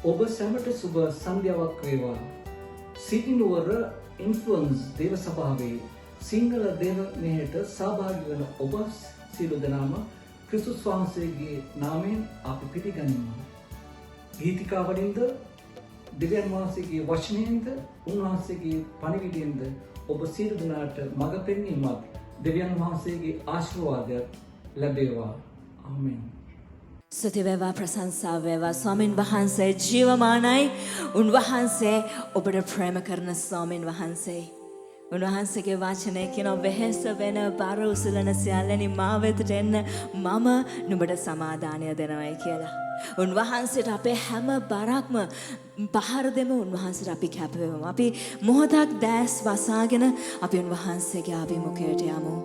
ඔබ සැමට සුබ සන්ධ්‍යාවක් වේවා. සිටිනුවර ඉන්ෆ්ලුවන්ස් දේව සභාවේ සිංහල දේව මෙහෙට සහභාගී වන ඔබ සියලු දෙනාම ක්‍රිස්තුස් වහන්සේගේ නාමයෙන් අපි පිළිගනිමු. ගීතිකාවලින්ද දෙවියන් වහන්සේගේ වචනයෙන්ද උන්වහන්සේගේ පණිවිඩයෙන්ද ඔබ සියලු දෙනාට මඟ පෙන්වීමත් දෙවියන් වහන්සේගේ ආශිර්වාදයක් ලැබේවා. ආමෙන්. ස්තුති වේවා ප්‍රශංසා වේවා ස්වාමින් වහන්සේ ජීවමානයි. උන්වහන්සේ ඔබට ප්‍රේම කරන ස්වාමින් වහන්සේ. උන්වහන්සේගේ වචනය කියන වෙහෙස වෙන බර උසලන සියල්ලනි මා වෙතට එන්න මම නුඹට සමාදානය දෙනවයි කියලා. උන්වහන්සේට අපේ හැම බරක්ම පහර දෙමු. උන්වහන්සේට අපි කැප වෙමු. අපි මොහොතක් දැස් වසාගෙන අපි උන්වහන්සේගේ අභිමුඛයට යමු.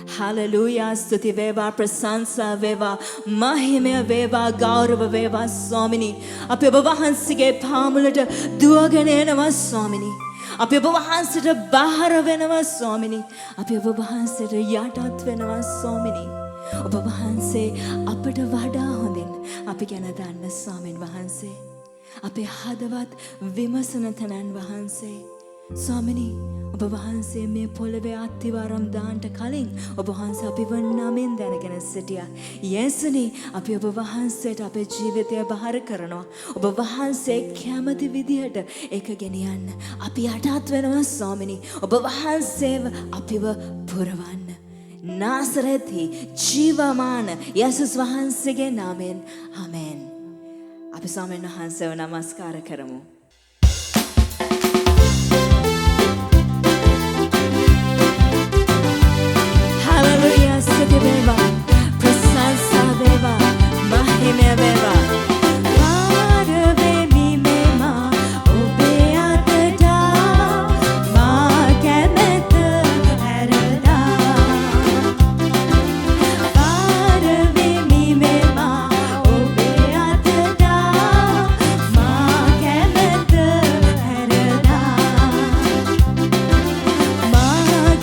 Hallelujah. ස්තුති වේවා ප්‍රශංසා වේවා මහිමය වේවා ගෞරව වේවා ස්වාමිනී. අපි ඔබ වහන්සේගේ පාමුලට දුවගෙන එනවා ස්වාමිනී. අපි ඔබ වහන්සේට බාහිර වෙනවා ස්වාමිනී. අපි ඔබ වහන්සේට යටත් වෙනවා ස්වාමිනී. ඔබ වහන්සේ අපට වඩා හොඳින් අපි ගැන දන්න ස්වාමින් වහන්සේ. අපේ හදවත් විමසන තනන් වහන්සේ. ස්වාමිනී ඔබ වහන්සේ මේ පොළවේ අත්තිවාරම් දාන්නට කලින් ඔබ වහන්සේ අපිව නමින් දැනගෙන සිටියා. යේසුනි අපි ඔබ වහන්සේට අපේ ජීවිතය බාර කරනවා. ඔබ වහන්සේ කැමති විදිහට ඒක ගෙනියන්න අපි යටත් වෙනවා ස්වාමිනී. ඔබ වහන්සේව අපිව පුරවන්න. නාසරෙති ජීවමාන යේසුස් වහන්සේගේ නාමයෙන් ආමෙන්. අපි ස්වාමීන් වහන්සේව නමස්කාර කරමු. Hallelujah, stuti veva, prasansa veva, mahime veva. Varve mimema, obe atada, ma kemeta erada. Varve mimema, obe atada, ma kemeta erada. Mage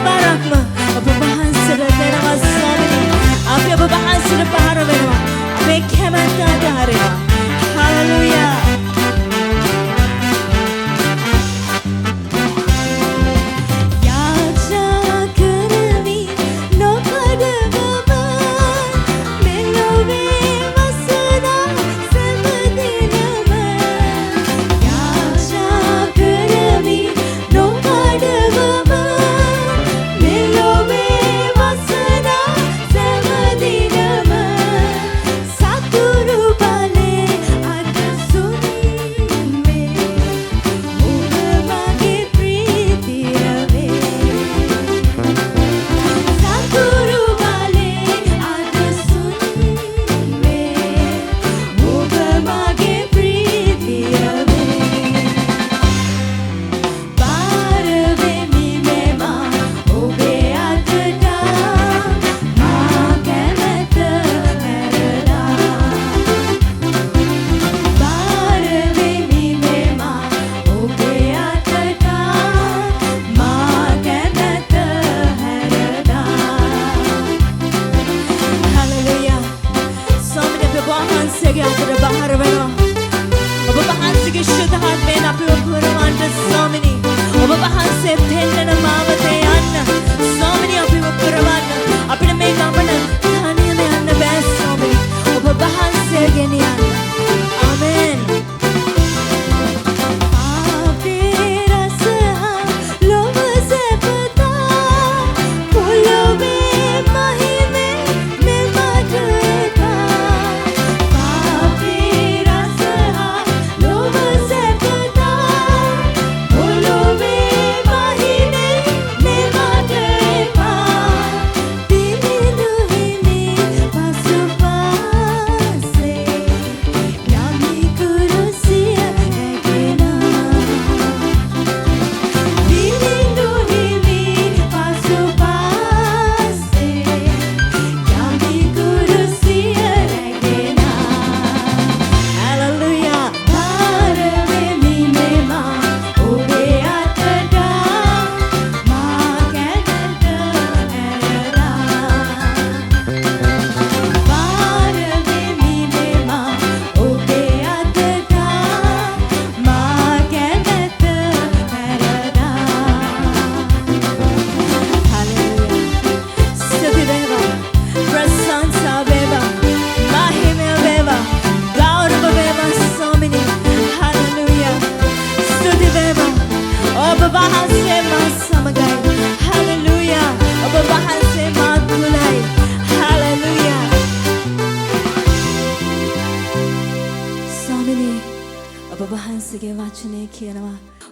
බරක්ම ඔබ වහන්සේට දෙනවා ස්වාමිනේ. අපි ඔබ වහන්සේට බාර වෙනවා. අපේ කැමැත්ත අදාරෙනවා. හලෙලූයා.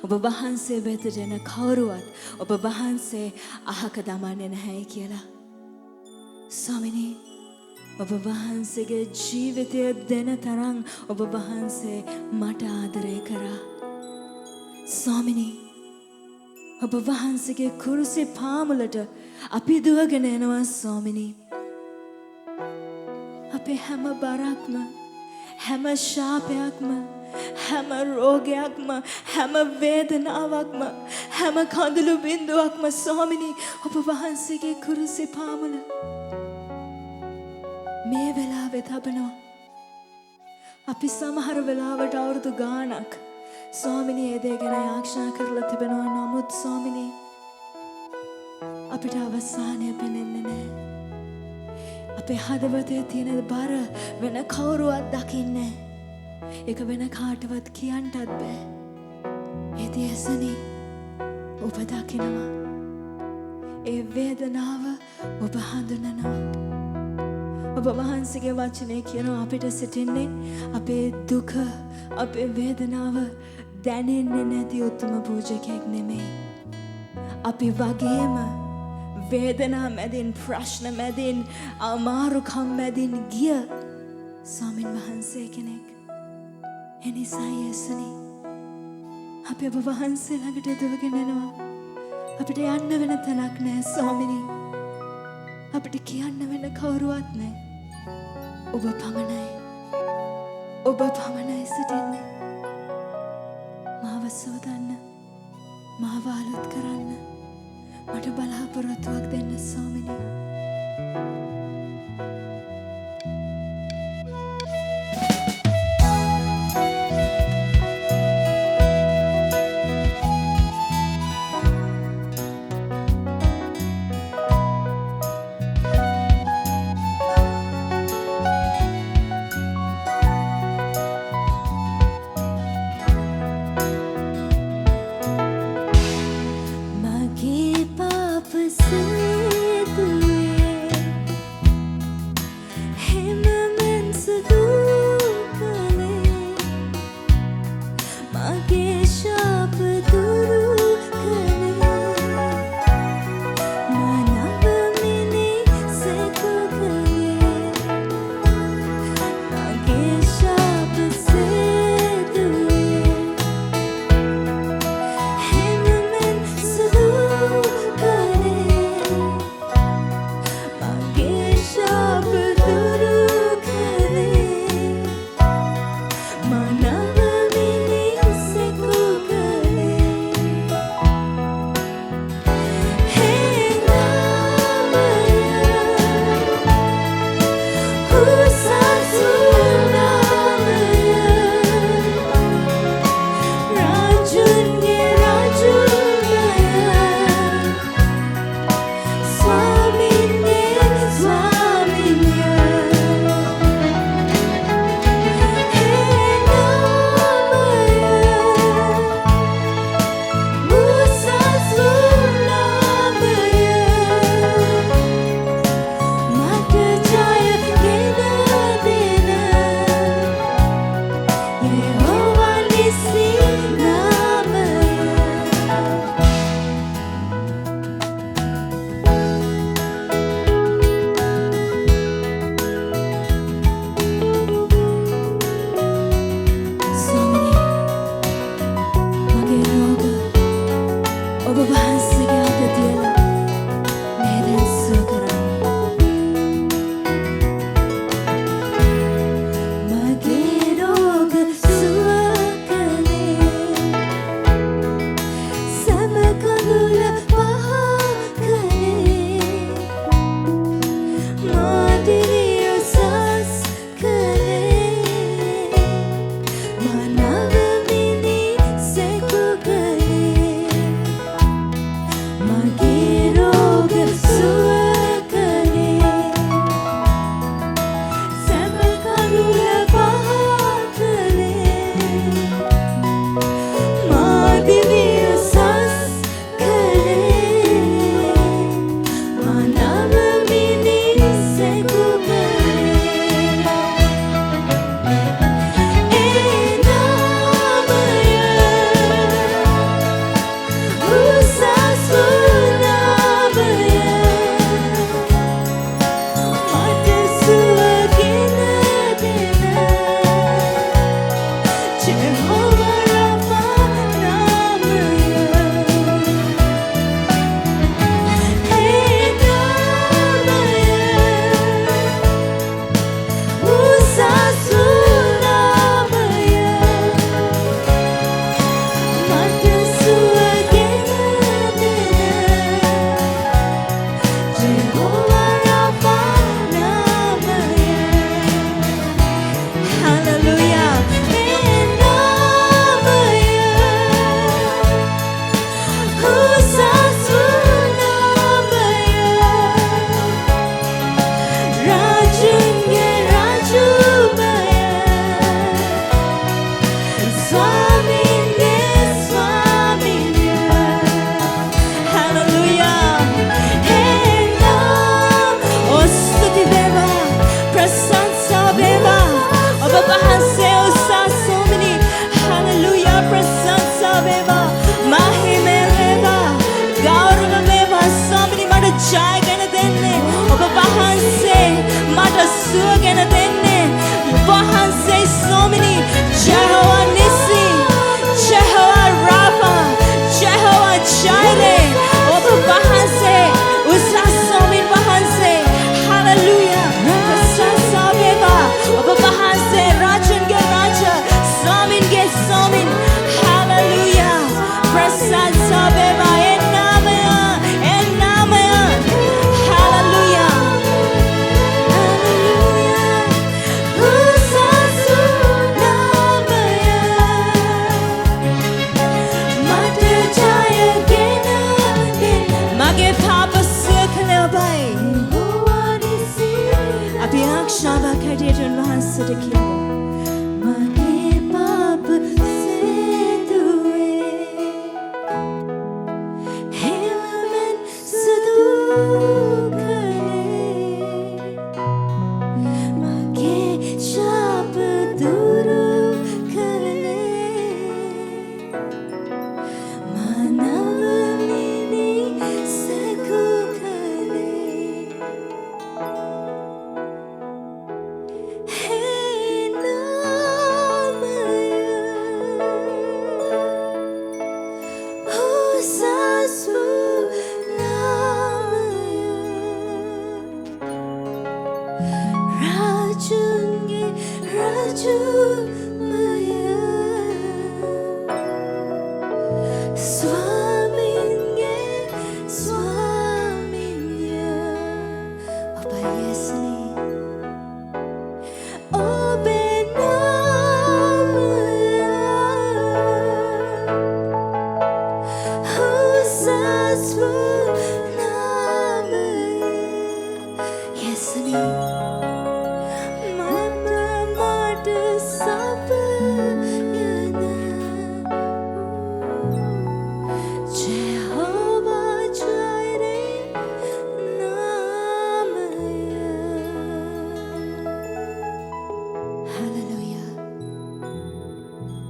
ඔබ වහන්සේ වෙතට එන කවුරුවත් ඔබ වහන්සේ අහක දමන්නේ නැහැ කියලා. ස්වාමිනේ ඔබ වහන්සේගේ ජීවිතය දෙන තරම් ඔබ වහන්සේ මට ආදරය කරා. ස්වාමිනේ ඔබ වහන්සේගේ කුරුසේ පාමුලට අපි දුවගෙන එනවා ස්වාමිනේ. අපේ හැම බරක්ම හැම ශාපයක්ම හැම රෝගයක්ම හැම වේදනාවක්ම හැම කඳුළු බිඳුවක්ම ස්වාමිනේ ඔබ වහන්සේගේ කුරුසේ පාමුල මේ වෙලාවේ තබනවා. අපි සමහර වෙලාවට අවුරුදු ගාණක් ස්වාමිනේ ඒ දේ ගැන යාඥා කරලා තිබෙනවා. නමුත් ස්වාමිනේ අපිට අවසානය පෙනෙන්නේ නැහැ. අපේ හදවතේ තියෙන බර වෙන කවුරුවත් දකින්නේ නැහැ. ඒක වෙන කාටවත් කියන්නත් බෑ. ඒ තියසනේ ඔබ දකිනවා. ඒ වේදනාව ඔබ හඳුනනවා. ඔබ වහන්සේගේ වචනේ කියනවා අපිට සිටින්නේ අපේ දුක අපේ වේදනාව දැනෙන්නේ නැති උතුම් පූජකයෙක් නෙමෙයි. අපි වගේම වේදනා මැදින් ප්‍රශ්න මැදින් අමාරුකම් මැදින් ගිය ස්වාමින් වහන්සේ කෙනෙක්. එනිසා යේසුනේ අපි ඔබ වහන්සේ ළඟට දුවගෙන යනවා. අපිට යන්න වෙන තැනක් නැහැ ස්වාමිනේ. අපිට කියන්න වෙන කවුරුවත් නැහැ. ඔබ පමණයි. ඔබ පමණයි සිටින්නේ. මාව සෝදන්න. මාව අලුත් කරන්න. මට බලාපොරොත්තුවක් දෙන්න ස්වාමිනේ. හැටියට උන්වහන්සේට කියමු. මගේ පාප සේදුවේ හෙළමෙන් සුදු කළේ මගේ ශාප දුරු කළේ මනවමිනි සකු කළේ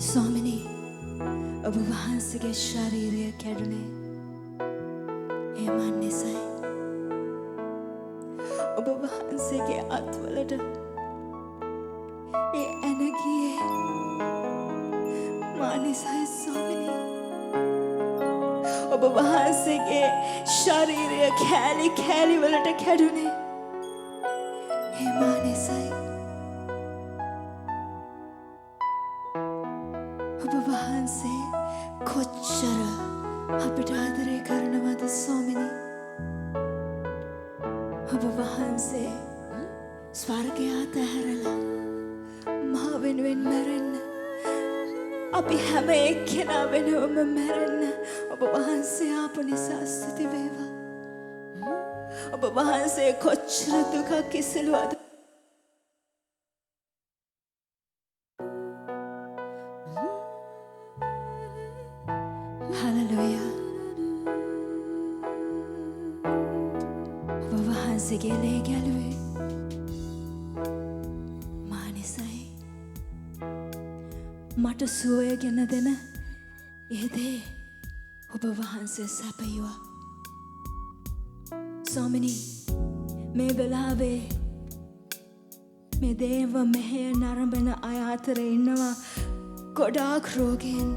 ස්වාමිනී ඔබ වහන්සේගේ ශරීරය කැඩුනේ ඒ මන් නිසයි. ඔබ වහන්සේගේ අත්වලට ඒ ඇන ගියේ මා නිසයි ස්වාමිනී. ඔබ වහන්සේගේ ශරීරය කෑලි කෑලි වලට කැඩුනේ ඒ මා නිසයි. ඔබ වහන්සේ කොච්චර අපිට ආදරය කරනවද ස්වාමිනී. ඔබ වහන්සේ ස්වර්ගය අතහැරලා මා වෙනුවෙන් මැරෙන්න අපි හැම එක්කෙනා වෙනුවම මැරෙන්න ඔබ වහන්සේ ආපු නිසා ස්තුති වේවා. ඔබ වහන්සේ කොච්චර දුකක් ඉසලුවද ගේ ගැලුවේ මා නිසයි. මට සුවය ගෙන දෙන ඒ දේ ඔබ වහන්සේ සැපයුවා. ස්වාමිනී මේ වෙලාවේ මේ දේව මෙහෙය නරඹන අය අතර ඉන්නවා ගොඩාක් රෝගීන්.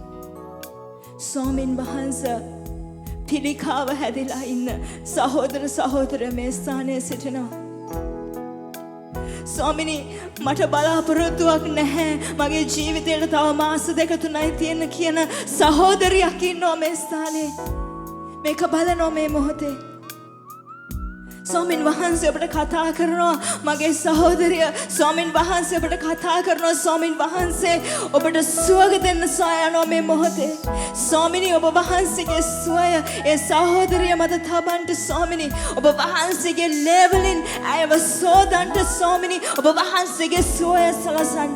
ස්වාමින් වහන්සේ පිළිකාව හැදිලා ඉන්න සහෝදර සහෝදරයෝ මේ ස්ථානයේ සිටිනවා. ස්වාමිනී මට බලාපොරොත්තුවක් නැහැ මගේ ජීවිතේට තව මාස 2-3යි තියෙන කියන සහෝදරියක් ඉන්නවා මේ ස්ථානයේ. මේක බලනවා මේ මොහොතේ. ස්වාමින් වහන්සේ අපට කතා කරනවා මගේ සහෝදරිය. ස්වාමින් වහන්සේ අපට කතා කරනවා ස්වාමින් වහන්සේ ඔබට සුවය දෙන්න සොයනවා මේ මොහොතේ. ස්වාමිනී ඔබ වහන්සේගේ සුවය ඒ සහෝදරිය මත තබන්න ස්වාමිනී. ඔබ වහන්සේගේ ලේවලින් අයව සෝදන්න ස්වාමිනී. ඔබ වහන්සේගේ සුවය සලසන්න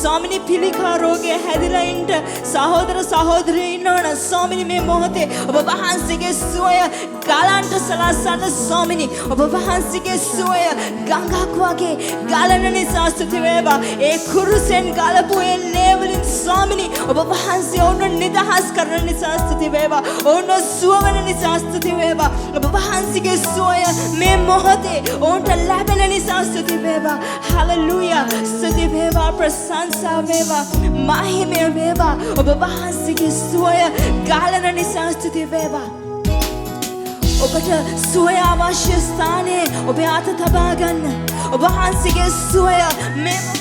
ස්වාමිනී. පිළිකා රෝගය හැදිලා ඉන්න සහෝදර සහෝදරියෝ ඉන්නවනම් ස්වාමිනී මේ මොහොතේ ඔබ වහන්සේගේ සුවය ගලන්ට සලසන්න ස්වාමිනී. ඔබ වහන්සේගේ සුවය ගංගාක් වගේ ගලන නිසා ස්තුති වේවා. ඒ කුරුසෙන් ගලපු ඒ ලේවලින් ස්වාමිනී ඔබ වහන්සේ ඔවුන් නිදහස් කරන නිසා ස්තුති වේවා. ඔවුන් සුවවන නිසා ස්තුති වේවා. ඔබ වහන්සේගේ සුවය මේ මොහොතේ ඔවුන්ට ලැබෙන නිසා ස්තුති වේවා. හලෙලූයා. ස්තුති වේවා. ප්‍රශංසා වේවා. මහිමය වේවා. ඔබ වහන්සේගේ සුවය ගලන නිසා ස්තුති වේවා. ඔබට සුවය අවශ්‍ය ස්ථානයේ ඔබ අත තබා ගන්න. ඔබ වහන්සේගේ සුවය මේ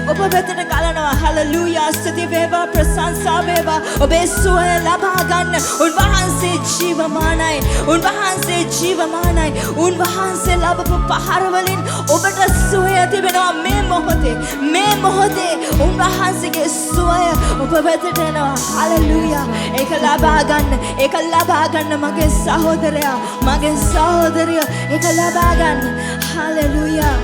ඔබ වෙතට ගලනවා. හලෙලූයා. ස්තුති වේවා. ප්‍රශංසා වේවා. ඔබේ සුවය ලබා ගන්න. උන්වහන්සේ ජීවමානයි. උන්වහන්සේ ජීවමානයි. උන්වහන්සේ ලබපු පහර වලින් ඔබට සුවය තිබෙනවා මේ මොහොතේ. මේ මොහොතේ උන්වහන්සේගේ සුවය ඔබ වෙතට එනවා. හලෙලූයා. ඒක ලබා ගන්න. ඒක ලබා ගන්න මගේ සහෝදරයා. මගේ සහෝදරිය ඒක ලබා ගන්න. හලෙලූයා.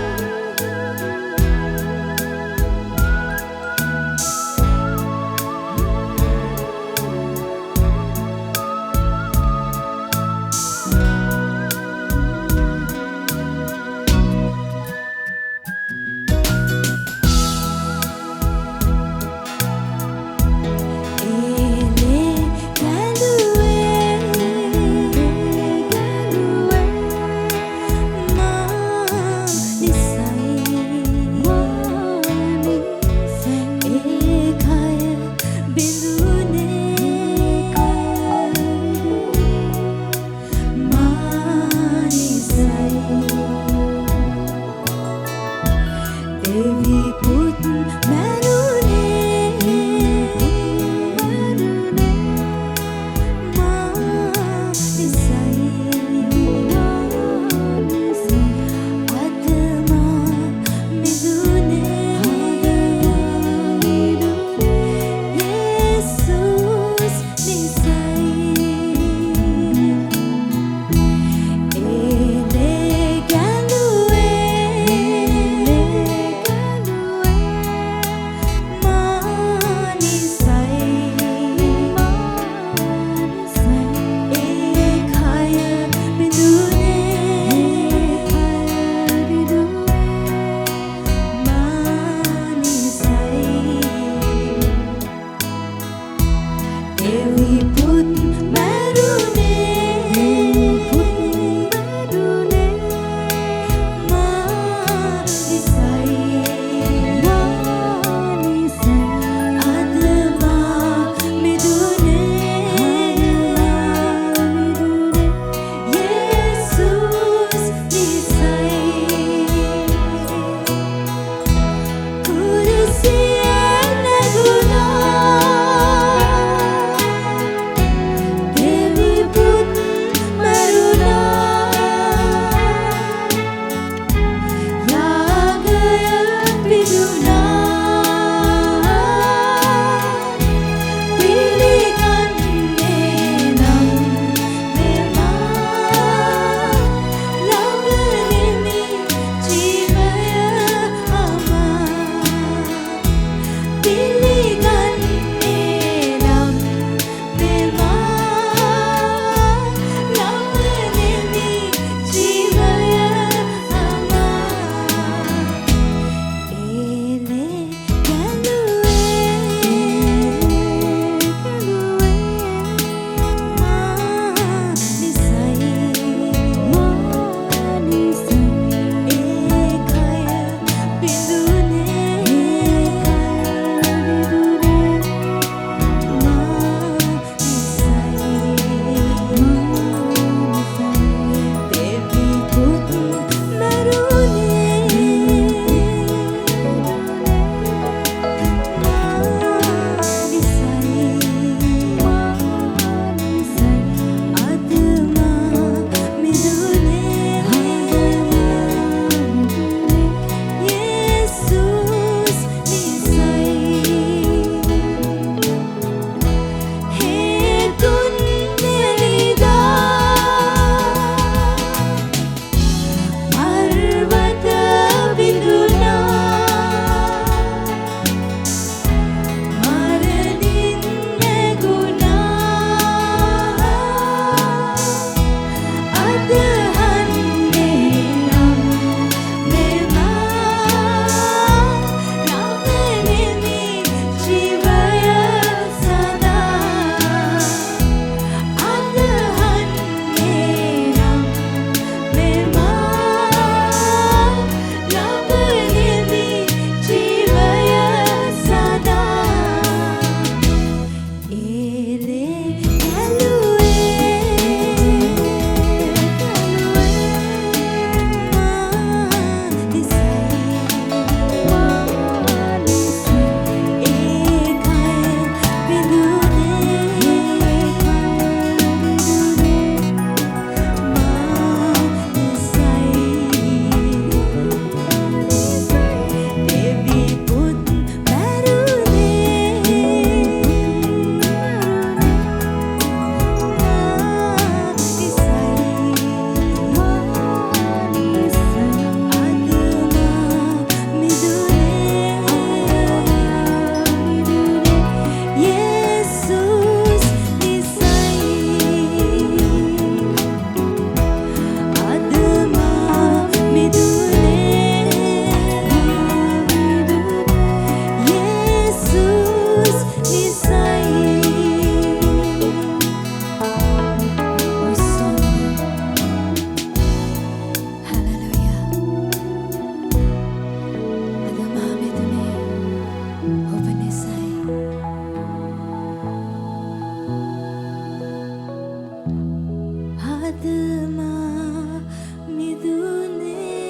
අදමා මිදුනේ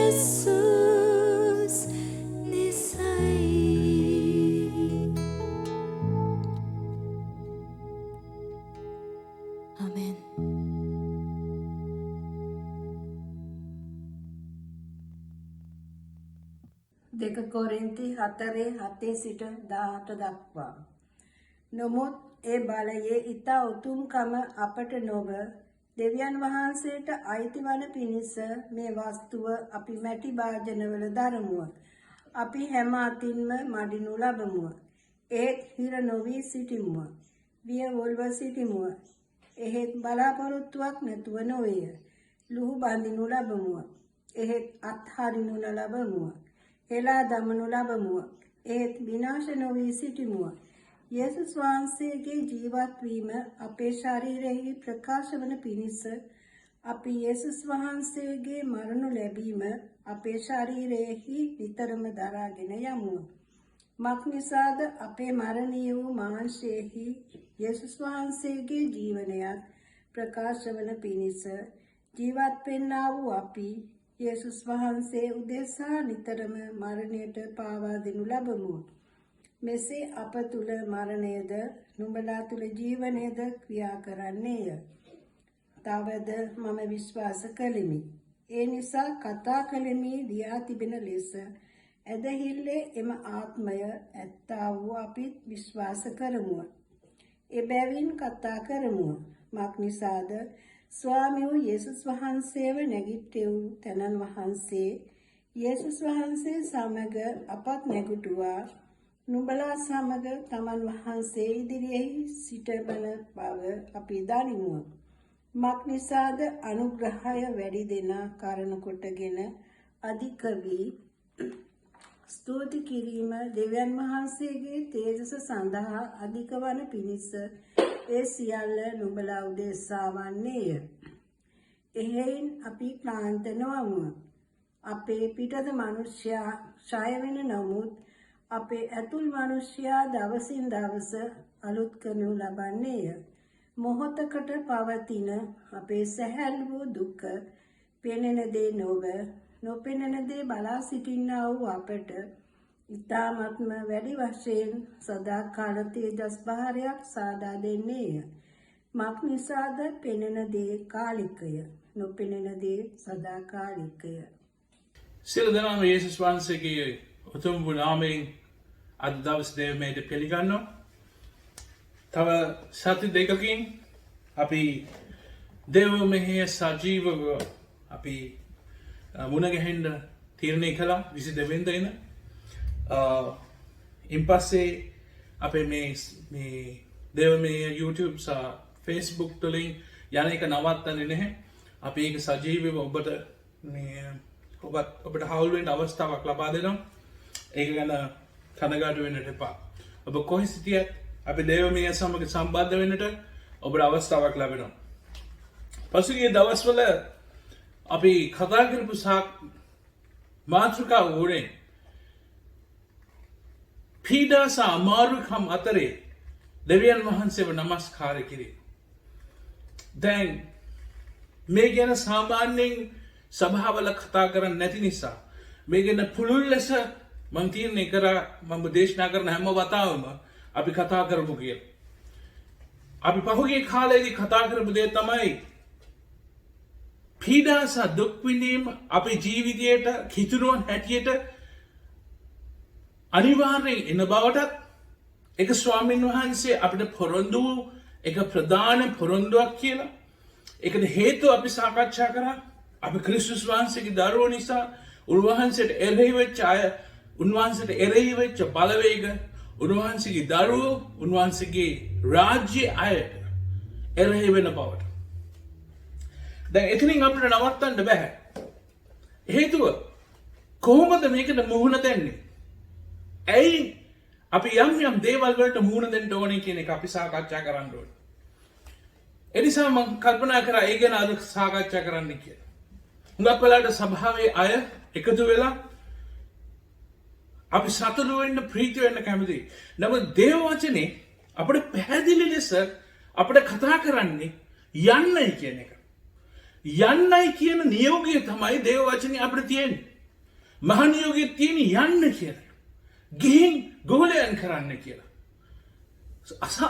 යේසුස් නිසයි ආමෙන්. දෙක කොරින්ති 4:7 සිට 18 දක්වා. නමුත් ඒ බලයේ ඊතා උතුම්කම අපට නොව දෙවියන් වහන්සේට අයිති වන පිණිස මේ වස්තුව අපි මැටි භාජනවල දරමුව. අපි හැම අතින්ම මඩිනු ලබමුව. ඒත් හිර නොවී සිටිමුව. වියවුල්ව සිටිමුව. එහෙත් බලාපොරොත්තුවක් නැතුව නොවේය. ලුහු බඳිනු ලබමුව. එහෙත් අත්හරිනු ලබමුව. එලා දමනු ලබමුව. ඒත් විනාශ නොවී සිටිමුව. යේසුස් වහන්සේගේ ජීවත් වීම අපේ ශරීරයෙහි ප්‍රකාශ වන පිණිස අපි යේසුස් වහන්සේගේ මරණු ලැබීම අපේ ශරීරයෙහි නිතරම දරාගෙන යමුව. මක්නිසාද අපේ මරණීය වූ මාංශයෙහි යේසුස් වහන්සේගේ ජීවනයත් ප්‍රකාශ වන පිණිස ජීවත් වෙන්නා වූ අපි යේසුස් වහන්සේ උදෙසා නිතරම මරණයට පාවා දෙනු ලබමු. මෙසේ අප තුල මරණයද නුඹලා තුල ජීවනයද ක්‍රියා කරන්නේය. තවද මම විශ්වාස කළෙමි. ඒ නිසා කතා කළෙමි ලියා තිබෙන ලෙස ඇදහිල්ලේ එම ආත්මය ඇත්තා වූ අපිත් විශ්වාස කරමුව. එබැවින් කතා කරමුව. මක්නිසාද ස්වාමී වූ යේසුස් වහන්සේව නැගිට්ටෙව් තනන් වහන්සේ යේසුස් වහන්සේ සමග අපත් නැගිටුවා. නුඹලා සමග තමන් වහන්සේ ඉදිරියෙහි සිටබන බව අපි දනිමු. මක්නිසාද අනුග්‍රහය වැඩි දෙන කරන කොටගෙන අධික වී ස්තුති කිරීම දෙවියන් වහන්සේගේ තේජස සඳහා අධික වන පිණිස ඒ සියල්ල නුඹලා උදෙසා වන්නේය. එහෙයින් අපි ක්ලාන්ත නොවමු. අපේ පිටත මිනිසයා ඡය වෙන නමුත් අපේ ඇතුල් මිනිසයා දවසින් දවස අලුත් කරනු ලබන්නේය. මොහොතකට පවතින අපේ සැහැල්ලු වූ දුක පෙනෙන දේ නොව නොපෙනෙන දේ බලා සිටින්නා වූ අපට ඊ타ත්ම වැඩි වශයෙන් සදාකාල තේජස් භාරයක් සාදා දෙන්නේය. මක්නිසාද පෙනෙන දේ කාලිකය, නොපෙනෙන දේ සදාකාලිකය. සියලු දෙනාම යේසුස් වහන්සේගේ උතුම් වූ නාමයෙන් අද දවස් දේවමේට පිළිගන්නවා. තව සති දෙකකින් අපි දේවමෙහි සජීවව අපි මුණ ගැහෙන්න තීරණය කළා 22 වෙනිදා. ඉන්පස්සේ අපේ මේ දේවමෙහි YouTube සහ Facebook තුලින් යන එක නවත්තන්නේ නැහැ. අපි ඒක සජීවව ඔබට ඔබට හවුල් වෙන්න අවස්ථාවක් ලබා දෙනවා. ඒක ගැන කනගාටු වෙන්නට එපා. ඔබ කොහේ සිටියත් අපි දේවමෙහි සමග සම්බන්ධ වෙන්නට ඔබට අවස්ථාවක් ලැබෙනවා. පසුගිය දවස්වල අපි කතා කරපු මාතෘකාව වුණේ පීඩා සහ අමාරුකම් අතරේ දෙවියන් වහන්සේව නමස්කාර කිරීම. දැන් මේ ගැන සාමාන්‍යයෙන් සභාවල කතා කරන්නේ නැති නිසා මේ ගැන පුළුල් ලෙස මම තීරණය කරා මම දේශනා කරන හැම වතාවම අපි කතා කරමු කියලා. අපි පහුගිය කාලේදී කතා කරපු දේ තමයි පීඩා සහ දුක් විඳීම අපේ ජීවිතයට කිතුරුවන් හැටියට අනිවාර්යෙන් එන බවටත් එක ස්වාමීන් වහන්සේ අපිට පොරොන්දු එක ප්‍රධාන පොරොන්දුවක් කියලා. ඒකට හේතුව අපි සාකච්ඡා කරා. අපි ක්‍රිස්තුස් වහන්සේගේ දරුවෝ නිසා උන්වහන්සේට එරෙහි වෙච්ච අය, උන්වහන්සේට එරෙහි වෙච්ච බලවේග, උන්වහන්සේගේ දරුවෝ, උන්වහන්සේගේ රාජ්‍ය අයට එරෙහි වෙන බවට. දැන් එතනින් අපිට නවත්තන්න බෑ. හේතුව කොහොමද මේකට මුහුණ දෙන්නේ? ඇයි අපි යම් දේවල් වලට මුහුණ දෙන්න ඕනේ කියන එක අපි සාකච්ඡා කරන්න ඕනේ. ඒ නිසා මම කල්පනා කරා ඒ ගැන අද සාකච්ඡා කරන්න කියලා. හුඟක් වෙලාවට සභාවේ අය එකතු වෙලා අපි සතුටු වෙන්න ප්‍රීති වෙන්න කැමතියි. නමුත් දේව වචනේ අපිට පැහැදිලි ලෙස අපිට කතා කරන්නේ යන්නයි කියන එක. යන්නයි කියන නියෝගය තමයි දේව වචනේ අපිට තියෙන්නේ. මහා නියෝගයේ තියෙන යන්න කියලා. ගිහින් ගෝලයන් කරන්න කියලා.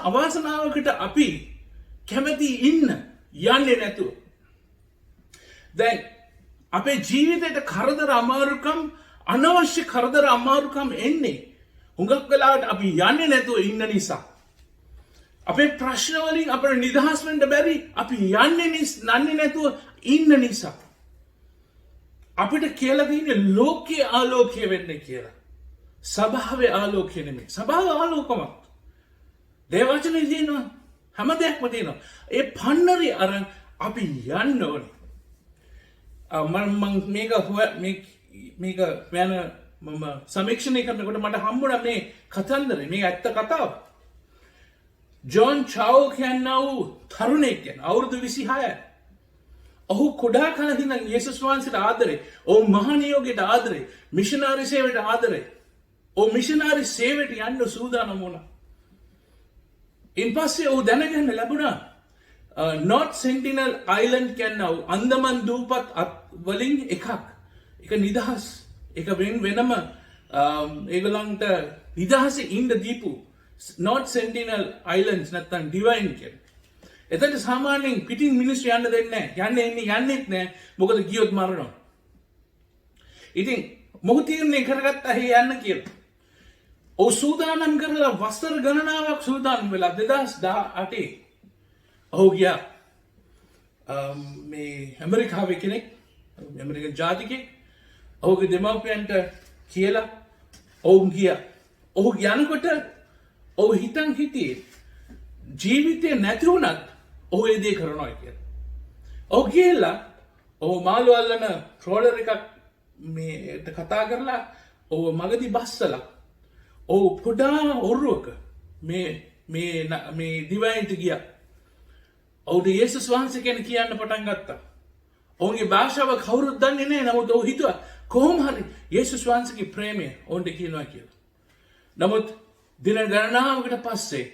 අවාසනාවකට අපි කැමති ඉන්න යන්නේ නැතුව. දැන් අපේ ජීවිතයට කරදර අමාරුකම් අනවශ්‍ය කරදර අමාරුකම් එන්නේ හුඟක් වෙලාවට අපි යන්නේ නැතුව ඉන්න නිසා. අපේ ප්‍රශ්න වලින් අපිට නිදහස් වෙන්න බැරි අපි යන්නේ නැතුව ඉන්න නිසා. අපිට කියලා තියෙන්නේ ලෝකයේ ආලෝකය වෙන්න කියලා. සභාවේ ආලෝකය නෙමෙයි. සභාව ආලෝකමත්. දේව වචනේ තියෙනවා. හැම දෙයක්ම තියෙනවා. ඒ පන්නරේ අරන් අපි යන්න ඕනේ. මම මේක වෙන මම සමීක්ෂණය කරනකොට මට හම්බුණා මේ කතන්දරේ. මේ ඇත්ත කතාව. ජෝන් චාව් කියනා වූ තරුණයෙක් කියන අවුරුදු 26. ඔහු කුඩා කාලේ ඉඳන් යේසුස් වහන්සේට ආදරේ. ඔහු මහා නියෝගයට ආදරේ. මිෂනරි සේවයට ආදරේ. ඔහු මිෂනරි සේවයට යන්න සූදානම් වුණා. ඉන්පස්සේ ඔහු දැනගන්න ලැබුණා North Sentinel Island කියනා වූ අන්දමන් දූපත් වලින් එකක්. ඒක නිදහස්. ඒක වෙනම ඒගොල්ලන්ට නිදහසේ ඉන්න දීපු North Sentinel Islands නැත්තම් Divine කියන. එතනට සාමාන්‍යයෙන් පිටින් මිනිස්සු යන්න දෙන්නේ නැහැ. යන්නෙත් නැහැ. මොකද ගියොත් මරනවා. ඉතින් මොහු තීරණය කරගත්තා හේ යන්න කියලා. ඔහු සූදානම් කරලා වසර ගණනාවක් සූදානම් වෙලා 2018 ඔහු ගියා මේ ඇමරිකාවේ කෙනෙක් ඇමරිකන් ජාතිකයෙක් ඔහුගේ දෙමව්පියන්ට කියලා ඔවුන් ගියා. ඔහු යනකොට ඔහු හිතියේ ජීවිතේ නැති වුණත් ඔහු ඒ දේ කරනවා කියලා. ඔහු ගිහලා ඔහු මාළු අල්ලන ට්‍රෝලර් එකක් මේට කතා කරලා ඔහු මගදී බස්සලා ඔහු පොඩා ඔරුවක මේ දිවයින්ට ගියා. ඔහුට යේසුස් වහන්සේ ගැන කියන්න පටන් ගත්තා. ඔහුගේ භාෂාව කවුරුත් දන්නේ නැහැ. නමුත් ඔහු හිතුවා කොහොම හරි යේසුස් වහන්සේගේ ප්‍රේමය ඔවුන්ට කියනවා කියලා. නමුත් දින ගණනාවකට පස්සේ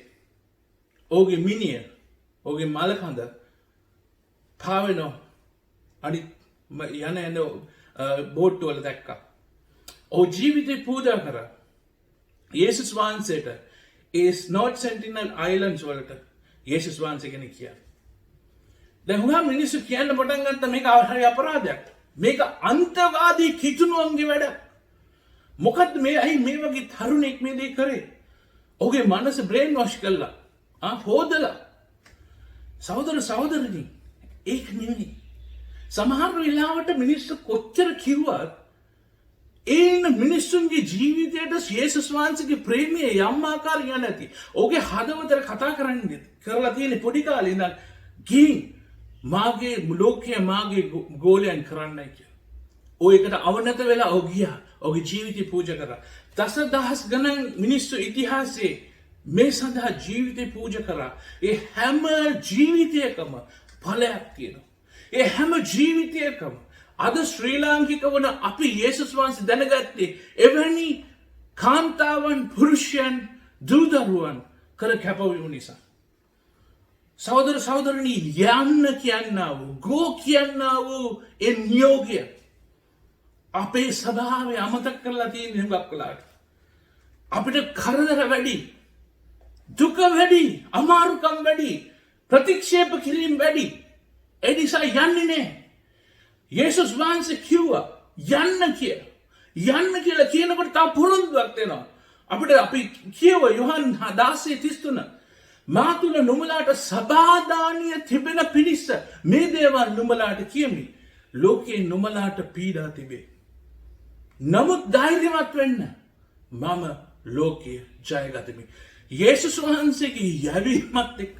ඔහුගේ මිනිය ඔහුගේ මලකඳ පාවෙනවා. අනිත් යන බෝට්ටු වල දැක්කා. ඔහු ජීවිතේ පූජා කරා. යේසුස් වහන්සේට ඒ North Sentinel Islands වලට යේසුස් වහන්සේ කෙනෙක් කියලා. දැන් හුඟා මිනිස්සු කියන්න පටන් ගත්තා මේක හරි අපරාධයක්. මේක අන්තවාදී කිතුණුවන්ගේ වැඩ. මොකද්ද මේ අයි මේ වගේ තරුණෙක් මේ දේ කරේ? ඔහුගේ මනස බ්‍රේන් වොෂ් කළා. හොදලා. සහෝදරනි ඒක නෙවෙයි. සමහර වෙලාවට මිනිස්සු කොච්චර කිව්වත් ඒන මිනිස්සුන්ගේ ජීවිතයට යේසුස් වහන්සේගේ ප්‍රේමය යම් ආකාරයක් නැති. ඔහුගේ හදවතට කතා කරන්නේ කරලා තියෙන පොඩි කාලේ ඉඳන් ගිහින් මාගේ ලෝකයේ මාගේ ගෝලයන් කරන්නයි කියලා. ඔය එකට අවනත වෙලා ඔහු ගියා. ඔහුගේ ජීවිතය පූජා කරා. දසදහස් ගණන් මිනිස්සු ඉතිහාසයේ මේ සඳහා ජීවිතය පූජා කරා. ඒ හැම ජීවිතයකම ඵලයක් තියෙනවා. ඒ හැම ජීවිතයකම අද ශ්‍රී ලාංකික වන අපි යේසුස් වහන්සේ දැනගත්තේ එවැනි කාන්තාවන් පුරුෂයන් දූදරුවන් කර කැපවීම නිසා. සහෝදරනි යන්න කියන්නා වූ ගෝ කියන්නා වූ ඒ නියෝගය අපේ සභාවේ අමතක කරලා තියෙන හුඟක් වෙලාවට. අපිට කරදර වැඩි, දුක වැඩි, අමාරුකම් වැඩි, ප්‍රතික්ෂේප කිරීම වැඩි. ඒ නිසා යන්නේ නැහැ. යේසුස් වහන්සේ කිව්වා යන්න කියලා. යන්න කියලා කියනකොට තව පොරොන්දුවක් දෙනවා. අපිට අපි කියව යොහන් 16:33 මා තුල නුඹලාට සබාදානිය තිබෙන පිණිස මේ දේවල් නුඹලාට කියමි. ලෝකේ නුඹලාට පීඩා තිබේ. නමුත් ධෛර්යවත් වෙන්න. මම ලෝකය ජයගතමි. යේසුස් වහන්සේගේ යැවීමත් එක්ක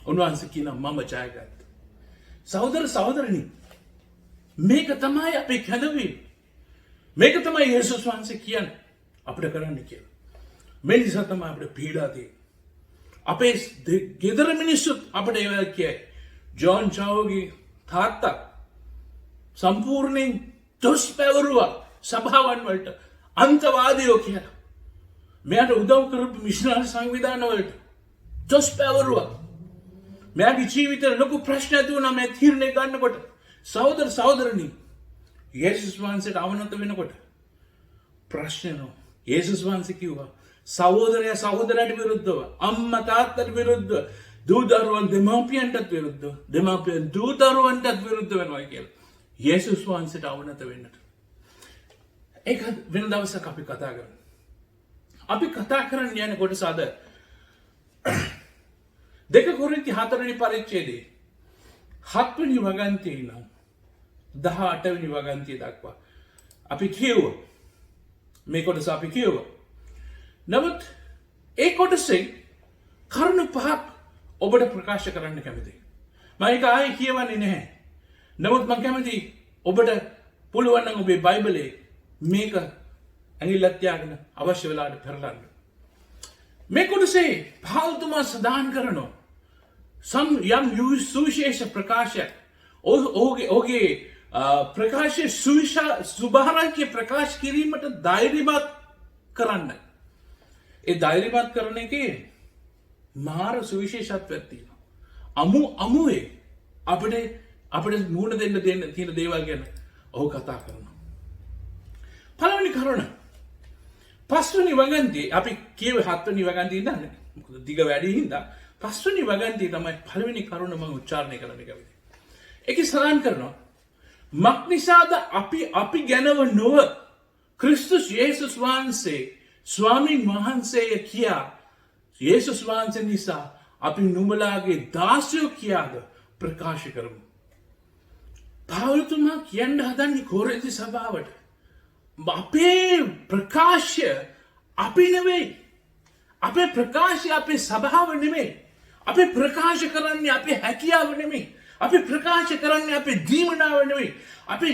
උන්වහන්සේ කියනවා මම ජයගත්තා. සහෝදරනි මේක තමයි අපේ කැදවීම. මේක තමයි යේසුස් වහන්සේ කියන්නේ අපිට කරන්න කියලා. මේ නිසා තමයි අපිට පීඩා තියෙන්නේ. අපේ ගෙදර මිනිස්සුත් අපිට ඒවා කියයි. ජෝන් චාවෝගේ තාත්තා සම්පූර්ණයෙන් දොස් පැවරුවා සභාවන් වලට. අන්තවාදයෝ කියලා. මෙයාට උදව් කරපු මිෂනරි සංවිධාන වලට ජොස් පැවරුවා. මෙයාගේ ජීවිතේ ලොකු ප්‍රශ්න ඇති වුණා මේ තීරණය ගන්නකොට. සහෝදර සහෝදරනි, යේසුස් වහන්සේට අවනත වෙනකොට ප්‍රශ්න නෝ. යේසුස් වහන්සේ කිව්වා සහෝදරයා සහෝදරයට විරුද්ධව, අම්මා තාත්තට විරුද්ධව, දූ දරුවන් දෙමාපියන්ටත් විරුද්ධව, දෙමාපියන් දූ දරුවන්ටත් විරුද්ධ වෙනවා කියලා. යේසුස් වහන්සේට අවනත වෙන්නට. ඒක වෙන දවසක් අපි කතා කරමු. අපි කතා කරන්න යන කොටස අද 2 කොරින්ති 4 වෙනි පරිච්ඡේදයේ 7 වෙනි වගන්තියේ ඉඳන් 18 වෙනි වගන්තිය දක්වා අපි කියුවා. මේ කොටස අපි කියුවා. නමුත් ඒ කොටසේ කරුණු 5ක් ඔබට ප්‍රකාශ කරන්න කැමතියි. මම ඒක ආයේ කියවන්නේ නැහැ. නමුත් මම කැමතියි ඔබට පුළුවන් නම් ඔබේ බයිබලයේ මේක ඇඟිල්ලක් තියාගෙන අවශ්‍ය වෙලාවට පෙරලන්න. මේ කොටසේ පාවුල්තුමා සඳහන් කරනවා යම් සුවිශේෂ ප්‍රකාශයක්. ඔහුගේ ප්‍රකාශය සුභාරංචිය ප්‍රකාශ කිරීමට ධෛර්යමත් කරන්න. ඒ ධෛර්යමත් කරන එකේ මාර සුවිශේෂත්වයක් තියෙනවා. අමුවේ අපිට මූණ දෙන්න තියෙන දේවල් ගැන ඔහු කතා කරනවා. පළවෙනි කරුණ 5 වෙනි වගන්තියේ අපි කියවේ 7 වෙනි වගන්තියේ ඉඳන් මොකද දිග වැඩි හින්දා 5 වෙනි වගන්තියේ තමයි පළවෙනි කරුණ මම උච්චාරණය කරන්න කැමතියි. ඒකේ සඳහන් කරනවා මක්නිසාද අපි ගැනව නොව ක්‍රිස්තුස් යේසුස් වහන්සේ ස්වාමීන් වහන්සේය කියා යේසුස් වහන්සේ නිසා අපි නුඹලාගේ දාසයෝ කියාද ප්‍රකාශ කරමු. පාවුල්තුමා කියන්න හදන්නේ කොරින්ති සභාවට අපේ ප්‍රකාශය අපි නෙවෙයි. අපේ ප්‍රකාශය අපේ සභාව නෙවෙයි. අපි ප්‍රකාශ කරන්නේ අපේ හැකියාව නෙවෙයි. අපි ප්‍රකාශ කරන්නේ අපේ දීමනාව නෙවෙයි. අපි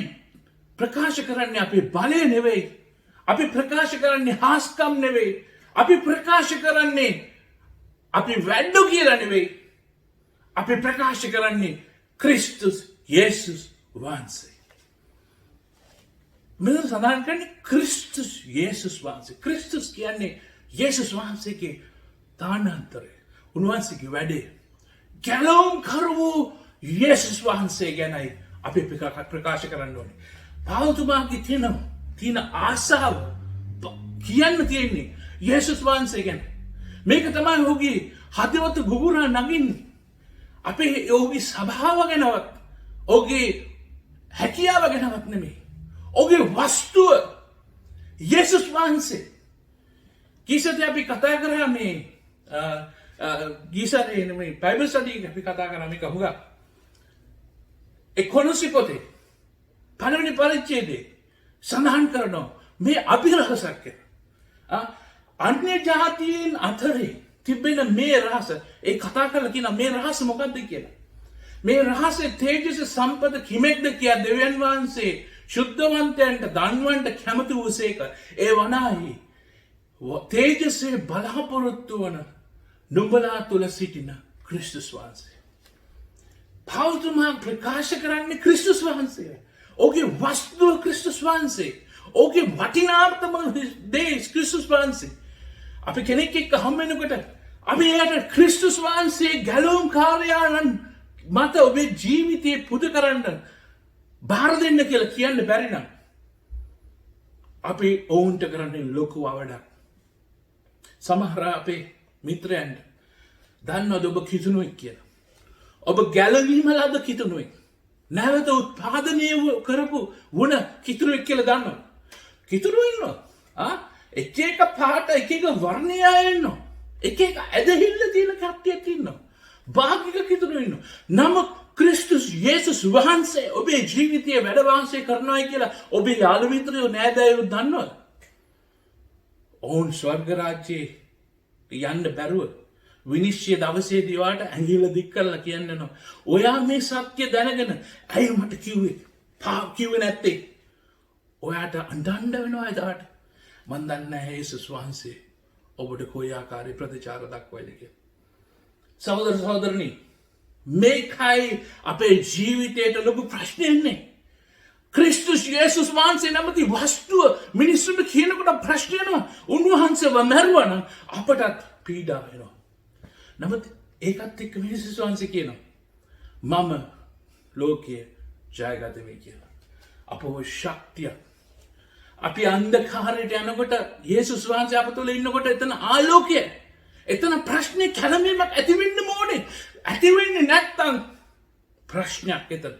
ප්‍රකාශ කරන්නේ අපේ බලය නෙවෙයි. අපි ප්‍රකාශ කරන්නේ හාස්කම් නෙවෙයි. අපි ප්‍රකාශ කරන්නේ අපි වැඩ්ඩු කියලා නෙවෙයි. අපි ප්‍රකාශ කරන්නේ ක්‍රිස්තුස් යේසුස් වහන්සේ. මෙතන සඳහන් කරන්නේ ක්‍රිස්තුස් යේසුස් වහන්සේ. ක්‍රිස්තුස් කියන්නේ යේසුස් වහන්සේගේ තානාන්තරය. උන්වහන්සේගේ වැඩේ. ගැලවුම් කරවූ යේසුස් වහන්සේ ගැනයි අපි ප්‍රකාශ කරන්න ඕනේ. පාවුල්තුමාගේ තියෙන ආසාව කියන්න තියෙන්නේ යේසුස් වහන්සේ ගැන. මේක තමයි ඔහුගේ හදවත ගුගුරා නගින්නේ. අපේ ඔහුගේ සභාව ගැනවත් ඔහුගේ හැකියාව ගැනවත් නෙමෙයි. ඔහුගේ වස්තුව යේසුස් වහන්සේ. කීසත් අපි කතා කරා මේ ගීසරේ නෙමෙයි බයිබල් ස්ටඩි එක අපි කතා කරා මේක හුඟක්. ඒ කොලොසි පොතේ පළවෙනි පරිච්ඡේදයේ සඳහන් කරනවා මේ අභිරහසක් කියලා. අන්‍ය ජාතීන් අතරේ තිබෙන මේ රහස ඒ කතා කරලා කියන මේ රහස මොකක්ද කියලා. මේ රහසේ තේජස සම්පත කිමෙක්ද කියා දෙවියන් වහන්සේ ශුද්ධවන්තයන්ට දන්වන්ට කැමති වූසේක. ඒ වනාහි තේජසේ බලාපොරොත්තු වන නුඹලා තුළ සිටින ක්‍රිස්තුස් වහන්සේ. පාවුල්තුමා ප්‍රකාශ කරන්නේ ක්‍රිස්තුස් වහන්සේ. ඔහුගේ වස්තුව ක්‍රිස්තුස් වහන්සේ. ඔහුගේ වටිනාර්ථම දේ ක්‍රිස්තුස් වහන්සේ. අපි කෙනෙක් එක්ක හම් වෙනකොට අපි එයාට ක්‍රිස්තුස් වහන්සේ ගැලවුම් කාර්යානන් මත ඔබේ ජීවිතේ පුද කරන්න බාර දෙන්න කියලා කියන්න බැරි නම් අපි ඔවුන්ට කරන්නේ ලොකු අවඩක්. සමහර අපේ මිත්‍රයන්ට දන්නවද ඔබ කිතුණුවෙක් කියලා. ඔබ ගැලවීම ලද කිතුණුවෙක්. නැවත උත්පාදනය කරපු වුණ කිතුණුවෙක් කියලා දන්නවා. කිතුණු ඉන්නවා. එක එක පාට එක එක වර්ණය ඉන්නවා. එක එක ඇදහිල්ල තියෙන කට්ටියක් ඉන්නවා. භාගික කිතුණු ඉන්නවා. නමුත් ක්‍රිස්තුස් යේසුස් වහන්සේ ඔබේ ජීවිතයේ වැඩ වාසය කරනවා කියලා ඔබේ යාළු මිත්‍රයෝ නෑදෑයෝ දන්නවද? ඔවුන් ස්වර්ග රාජ්‍යයේ යන්න බැරුව විනිශ්චය දවසේදී වාට ඇඟිල්ල දික් කරලා කියන්නනවා. ඔයා මේ සත්‍ය දැනගෙන ඇයි මට කිව්වේ නැත්තේ? ඔයාට අඬන්න වෙනවා එදාට. මන් දන්නේ නැහැ යේසුස් වහන්සේ ඔබට කොයි ආකාරයේ ප්‍රතිචාර දක්වයිද කියලා. සහෝදර සහෝදරනි, මේකයි අපේ ජීවිතයට ලොකු ප්‍රශ්නේ ඉන්නේ. ක්‍රිස්තුස් යේසුස් වහන්සේ නැමැති වස්තුව මිනිස්සුන්ට කියනකොට ප්‍රශ්න එනවා. උන්වහන්සේව මැරුවා නම් අපටත් පීඩා වෙනවා. නමුත් ඒකත් එක්ක යේසුස් වහන්සේ කියනවා මම ලෝකයේ ජයගත වෙයි කියලා. අපව ශක්තිය. අපි අන්ධකාරයට යනකොට යේසුස් වහන්සේ අප තුළ ඉන්නකොට එතන ආලෝකය. එතන ප්‍රශ්නේ කැළඹීමක් ඇති වෙන්න ඕනේ. ඇති වෙන්නේ නැත්තම් ප්‍රශ්නයක් එතන.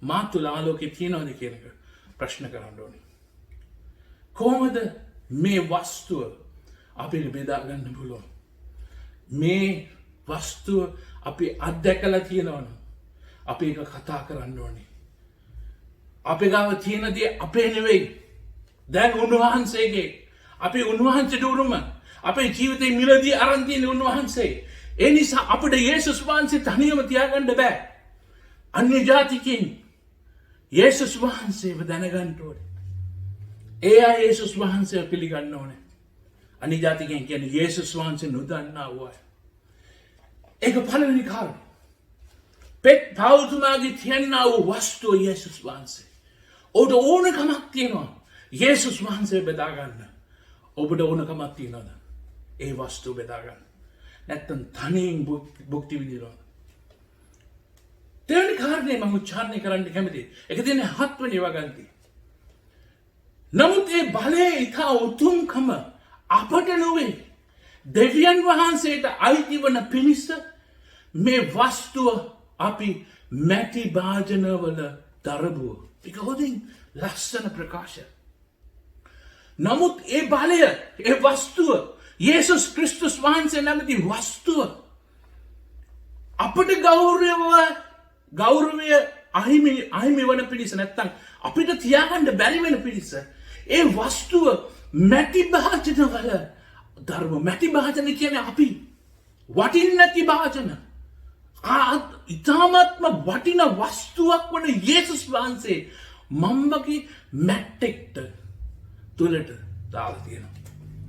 මා තුළ ආලෝකය තියෙනවද කියන එක ප්‍රශ්න කරන්න ඕනේ. කොහොමද මේ වස්තුව අපිට බෙදා ගන්න පුළුවන්? මේ වස්තුව අපි අත්දැකලා තියෙනවනම් අපි ඒක කතා කරන්න ඕනේ. අපේ ගාව තියෙන දේ අපේ නෙවෙයි. දැන් උන්වහන්සේගේ. අපි උන්වහන්සේට උරුම. අපේ ජීවිතේ මිලදී අරන් තියෙන උන්වහන්සේ. ඒ නිසා අපිට යේසුස් වහන්සේ තනියම තියාගන්න බෑ. අන්‍ය ජාතිකයින් යේසුස් වහන්සේව දැනගන්න ඕනේ. ඒ අය යේසුස් වහන්සේව පිළිගන්න ඕනේ. අන්‍ය ජාතිකයින් කියන්නේ යේසුස් වහන්සේ නොදන්නා අය. ඒක පළවෙනි කාරණය. පෞල්තුමාගේ තියෙනා වූ වස්තුව යේසුස් වහන්සේ. ඔබට ඕනකමක් තියෙනවා යේසුස් වහන්සේ බෙදා ගන්න. ඔබට ඕනකමක් තියෙනවද ඒ වස්තුව බෙදා ගන්න? නැත්තම් තනියෙන් භුක්ති විඳිනවා. දෙවෙනි කාරණේ මම උච්චාරණය කරන්න කැමතියි. ඒක තියෙන්නේ 7 වෙනි වගන්ති. නමුත් ඒ බලයේ ඉතා උතුම්කම අපට නොවේ. දෙවියන් වහන්සේට අයිති වන පිණිස මේ වස්තුව අපි මැටි භාජනවල දරබුව. ඒක හොඳින් ලස්සන ප්‍රකාශය. නමුත් ඒ බලය, ඒ වස්තුව, යේසුස් ක්‍රිස්තුස් වහන්සේ නැමැති වස්තුව අපට ගෞරවය අහිමි වන පිණිස නැත්තම් අපිට තියාගන්න බැරි වෙන පිණිස ඒ වස්තුව මැටි භාජනවල දරබ. මැටි භාජන කියන්නේ අපි වටින්නේ නැති භාජන. ඉතාමත්ම වටින වස්තුවක් වන යේසුස් වහන්සේ මම්බගේ මැට්ටෙක්ට තුළට දාලා තියෙනවා.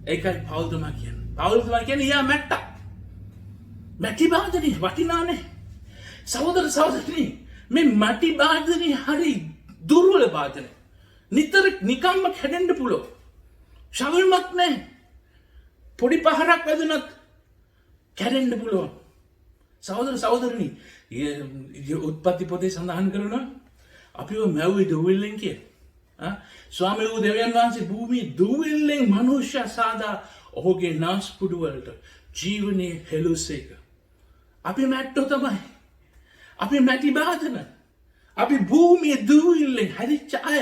ඒකයි පෞල්තුමා කියන්නේ. පෞල්තුමා කියන්නේ යා මැට්ටක්. මැටි භාජනේ වටිනානේ. සහෝදර සහෝදරනි, මේ මැටි භාජනේ හරි දුර්වල භාජනය. නිතර නිකම්ම කැඩෙන්න පුළුවන්. ශවල්මක් නැහැ. පොඩි පහරක් වැදුනත් කැඩෙන්න පුළුවන්. සහෝදර සහෝදරනි, උත්පත්ති පොතේ සඳහන් කරනවා අපිව මැව්වේ දුවිල්ලෙන් කියලා. ස්වාමී වූ දෙවියන් වහන්සේ භූමියේ දුවිල්ලෙන් මනුෂ්‍ය සාදා ඔහුගේ නාස්පුඩු වලට ජීවනයේ හෙළුසේක. අපි මැට්ටෝ තමයි. අපි මැටි භාජන. අපි භූමියේ දුවිල්ලෙන් හැදිච්ච අය.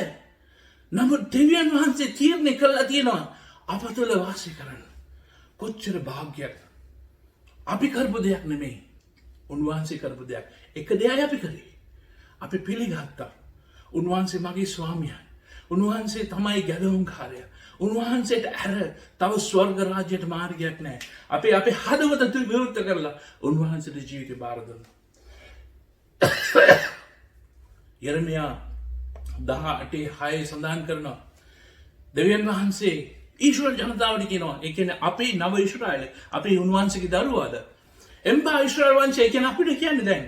නමුත් දෙවියන් වහන්සේ තීරණය කළා තියෙනවා අප තුළ වාසය කරන්න. කොච්චර භාග්‍යයක්. අපි කරපු දෙයක් නෙමෙයි. උන්වහන්සේ කරපු දෙයක්. එක දෙයයි අපි කරේ. අපි පිළිගත්තා. උන්වහන්සේ මගේ ස්වාමියා. උන්වහන්සේ තමයි ගැලවුම්කාරයා. උන්වහන්සේට ඇර තව ස්වර්ග රාජ්‍යයට මාර්ගයක් නැහැ. අපි අපේ හදවත විරුද්ධ කරලා උන්වහන්සේට ජීවිතය බාර දුන්නා. යෙරමියා 18:6 සඳහන් කරනවා දෙවියන් වහන්සේ ඊශ්වර ජනතාවට කියනවා, ඒ කියන්නේ අපේ නව ඊශ්‍රායල, අපේ උන්වහන්සේගේ දරුවාද එම්බා ඊශ්‍රායල් වංශය කියන අපිට කියන්නේ දැන්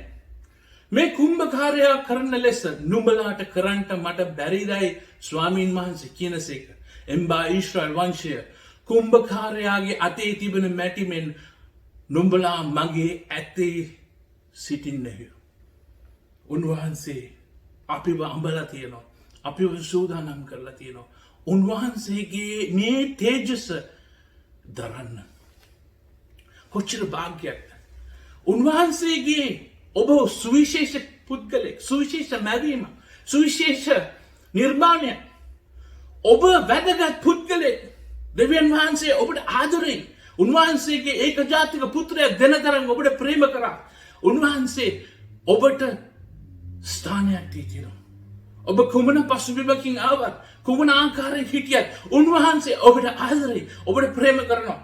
මේ කුම්භකාරයා කරන ලෙස නුඹලාට කරන්නට මට බැරිදයි ස්වාමීන් වහන්සේ කියනසේක. එම්බා ඊශ්‍රායල් වංශය කුම්භකාරයාගේ අතේ තිබෙන මැටිමෙන් නුඹලා මගේ ඇතේ සිටින්නේය. උන්වහන්සේ අපිව අඹලා තියෙනවා. අපිව සූදානම් කරලා තියෙනවා. උන්වහන්සේගේ මේ තේජස දරන්න. කොච්චර භාග්‍යයක්ද. උන්වහන්සේගේ ඔබ සුවිශේෂ පුද්ගලෙක්, සුවිශේෂ මැවීම, සුවිශේෂ නිර්මාණය. ඔබ වැදගත් පුද්ගලෙක්. දෙවියන් වහන්සේ ඔබට ආදරෙයි. උන්වහන්සේගේ ඒකජාතික පුත්‍රයා දෙන තරම් ඔබට ප්‍රේම කරා. උන්වහන්සේ ඔබට ස්ථානයක් දී තියෙනවා. ඔබ කුමන පසුබිමකින් ආවත්, කුමන ආකාරයෙන් හිටියත් උන්වහන්සේ ඔබට ආදරෙයි, ඔබට ප්‍රේම කරනවා.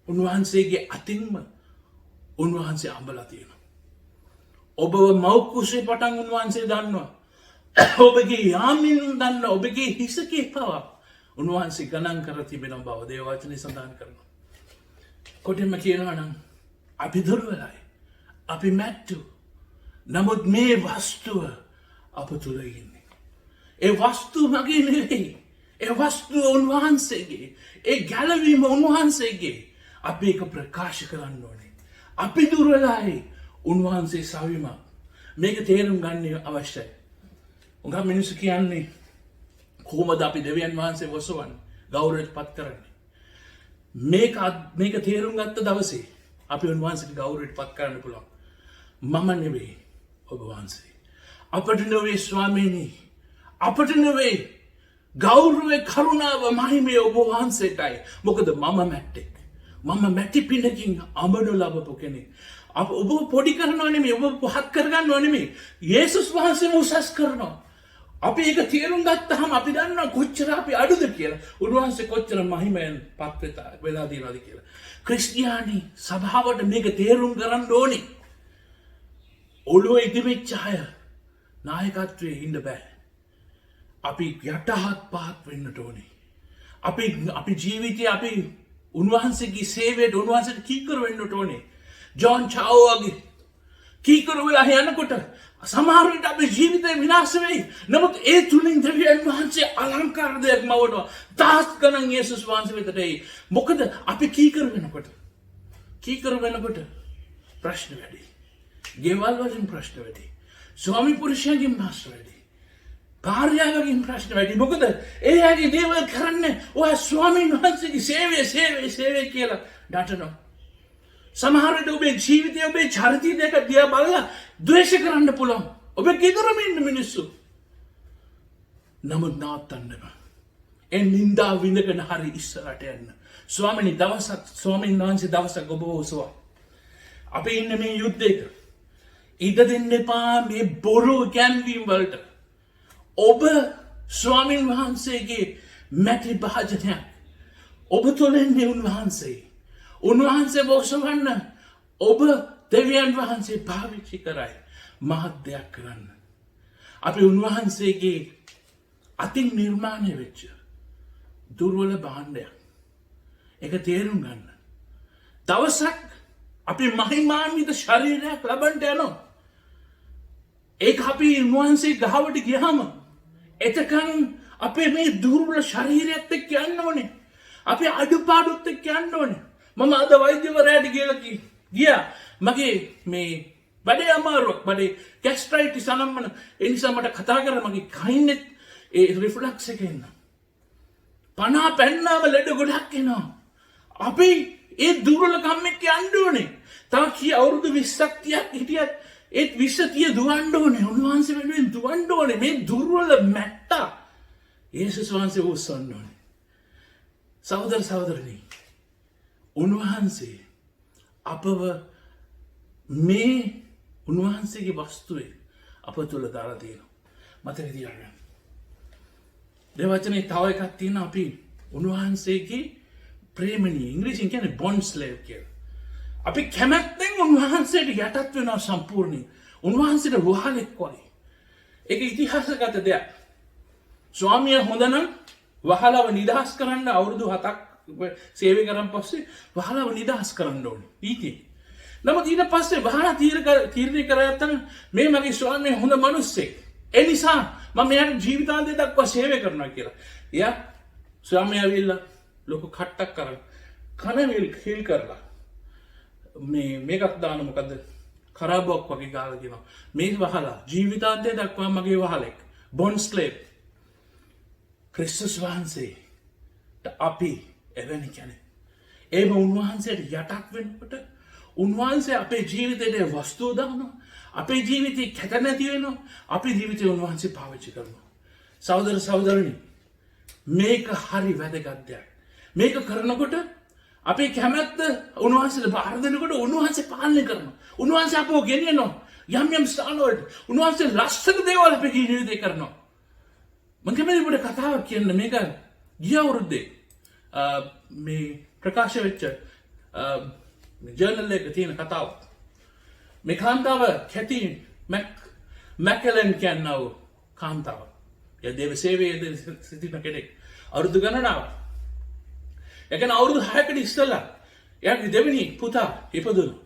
උන්වහන්සේගේ අතින්ම උන්වහන්සේ අඹලා තියෙනවා. ඔබව මව්කුසේ පටන් උන්වහන්සේ දන්නවා. ඔබගේ යාමින් දන්නවා. ඔබගේ හිසකේ පවා උන්වහන්සේ ගණන් කර තිබෙන බව දේව වචනේ සඳහන් කරනවා. කොටින්ම කියනවා නම් අපි දුර්වලයි. අපි මැට්ටු. නමුත් මේ වස්තුව අප තුළ ඉන්නේ. ඒ වස්තු මගේ නෙවෙයි. ඒ වස්තුව උන්වහන්සේගේ. ඒ ගැලවීම උන්වහන්සේගේ. අපි ඒක ප්‍රකාශ කරන්න ඕනේ. අපි දුර්වලයි. උන්වහන්සේ සවිමත්. මේක තේරුම් ගන්න අවශ්‍යයි. උඟා මිනිස්සු කියන්නේ කොහොමද අපි දෙවියන් වහන්සේ වසවන්නේ? ගෞරවයට පත් කරන්නේ. මේක තේරුම් ගත්ත දවසේ අපි උන්වහන්සේට ගෞරවයට පත් කරන්න පුළුවන්. මම නෙවෙයි ඔබ වහන්සේ. අපට නෙවෙයි ස්වාමීනි. අපට නෙවෙයි ගෞරවය කරුණාව මහිමය ඔබ වහන්සේටයි. මොකද මම මැට්ටෙක්. මම මැටි පිනකින් අඹනු ලබපු කෙනෙක්. ඔබ පොඩි කරනවා නෙමෙයි, ඔබ පහත් කරගන්නවා නෙමෙයි. යේසුස් වහන්සේම උසස් කරනවා. අපි ඒක තේරුම් ගත්තාම අපි දන්නවා කොච්චර අපි අඩුද කියලා. උන්වහන්සේ කොච්චර මහිමයෙන් පත් වෙලා දිනවද කියලා. ක්‍රිස්තියානි සභාවට මේක තේරුම් ගන්න ඕනේ. ඔළුවේ ඉදිරිච්ච අය නායකත්වයේ ඉන්න බෑ. අපි යටහත් පහත් වෙන්නට ඕනේ. අපි ජීවිතේ අපි උන්වහන්සේගේ සේවයට උන්වහන්සේට කීකර වෙන්නට ඕනේ. ජෝන් චාවෝ වගේ කීකර වෙලා යනකොට සමහර විට අපේ ජීවිතේ විනාශ වෙයි. නමුත් ඒ තුලින් දෙවියන් වහන්සේ අලංකාර දෙයක් මවනවා. තාස් ගණන් යේසුස් වහන්සේ වෙතට එයි. මොකද අපි කීකර වෙනකොට ප්‍රශ්න වැඩි. ගෙවල් වලින් ප්‍රශ්න වැඩි. ස්වාමි පුරුෂයන්ගෙන් ප්‍රශ්න වැඩි. කාර්යාලවලින් ප්‍රශ්න වැඩි. මොකද ඒ අයගේ දේවල් කරන්නේ ඔය ස්වාමීන් වහන්සේගේ සේවය කියලා ඩටනවා. සමහර විට ඔබේ ජීවිතය ඔබේ චරිතය දෙක දිහා බලලා ද්වේෂ කරන්න පුළුවන්. ඔබේ ගෙදරම ඉන්න මිනිස්සු. නමුත් නවත්තන්න බෑ. ඒ නින්දා විඳගෙන හරි ඉස්සරහට යන්න. ස්වාමීන් වහන්සේ දවසක් ඔබ ඔසවා. අපි ඉන්න මේ යුද්ධයක ඉඩ දෙන්න එපා මේ බොරු ගැන්වීම් වලට. ඔබ ස්වාමීන් වහන්සේගේ මැටි භාජනයක්. ඔබ තුළ ඉන්නේ උන්වහන්සේ. උන්වහන්සේ ඔසවන්න ඔබ දෙවියන් වහන්සේ පාවිච්චි කරයි මහත් දෙයක් කරන්න. අපි උන්වහන්සේගේ අතින් නිර්මාණය වෙච්ච දුර්වල භාණ්ඩයක්. ඒක තේරුම් ගන්න. දවසක් අපි මහිමාන්විත ශරීරයක් ලබන්න යනවා. ඒක අපි උන්වහන්සේ ගාවට ගියාම එතකන් අපේ මේ දුර්වල ශරීරයත් එක්ක යන්න ඕනේ. අපි අඩුපාඩුත් එක්ක යන්න ඕනේ. මම අද වෛද්‍යවරයාට ගියා. මගේ මේ බඩේ අමාරුවක්, බඩේ ગેස්ට්‍රයිටිස් අනම්මන. ඒ නිසා මට කතා කරලා මගේ කයින් ඒ රිෆ්ලක්ස් එක එන්න. පනා පැන්නාම ලෙඩ ගොඩක් එනවා. අපි ඒ දුර්වලකම් එක්ක යන්න ඕනේ. තව කී අවුරුදු 20ක් 30ක් හිටියත් ඒ 20 දුවන්න ඕනේ. උන්වහන්සේ වෙනුවෙන් දුවන්න ඕනේ. මේ දුර්වල මැට්ටා යේසුස් වහන්සේ උස්සන්න ඕනේ. සහෝදර සහෝදරනි, උන්වහන්සේ අපව මේ උන්වහන්සේගේ වස්තුවේ අප තුළ දාලා තියෙනවා. මතක තියාගන්න. දෙවචනේ තව එකක් තියෙනවා. අපි උන්වහන්සේගේ ප්‍රේමණී, ඉංග්‍රීසියෙන් කියන්නේ බොන්ඩ් ස්ලේව් කියලා. අපි කැමැත්තෙන් උන්වහන්සේට යටත් වෙනවා සම්පූර්ණයෙන්. උන්වහන්සේට වහලෙක් වගේ. ඒක ඉතිහාසගත දෙයක්. ස්වාමියා හොඳ නම් වහලව නිදහස් කරන්න අවුරුදු 7ක් සේවය කරන් පස්සේ වහලව නිදහස් කරන්න ඕනේ. ඊටි. නමුත් ඊට පස්සේ වහලා තීරණය කරගත්තා මේ මගේ ස්වාමියා හොඳ මිනිස්සෙක්. ඒ නිසා මම මෙයාට ජීවිතාන්තය දක්වා සේවය කරනවා කියලා. එයා ස්වාමියා ඇවිල්ලා ලොකු කට්ටක් කරන් කනවිල් හිල් කරලා මේකත් දාන මොකද්ද කරාබුවක් වගේ ගාලා කියනවා. මේ වහලා ජීවිතාන්තය දක්වා මගේ වහලෙක්. Bond slave. ක්‍රිස්තුස් වහන්සේ අපි එවැනි කෙනෙක්. ඒම උන්වහන්සේට යටත් වෙනකොට උන්වහන්සේ අපේ ජීවිතයට වස්තුව දානවා. අපේ ජීවිතේ කැත නැති වෙනවා. අපේ ජීවිතේ උන්වහන්සේ පාවිච්චි කරනවා. සහෝදර සහෝදරනි, මේක හරි වැදගත් දෙයක්. මේක කරනකොට අපේ කැමැත්ත උන්වහන්සේට බාර දෙනකොට උන්වහන්සේ පාලනය කරනවා. උන්වහන්සේ අපව ගෙනියනවා යම් ස්ථානවලට. උන්වහන්සේ ලස්සන දේවල් අපේ ජීවිතේ කරනවා. මම කැමති පොඩි කතාවක් කියන්න. මේක ගිය අවුරුද්දේ මේ ප්‍රකාශ වෙච්ච ජර්නල් එකක තියෙන කතාවක්. මේ කාන්තාව කැති මැකලන් කියනව කාන්තාව. එයා දේව සේවයේ සිටින කෙනෙක්. අවුරුදු ගණනාවක්. ඒකන අවුරුදු 6කට ඉස්සෙල්ලා එයාගේ දෙවෙනි පුතා ඉපදුණා.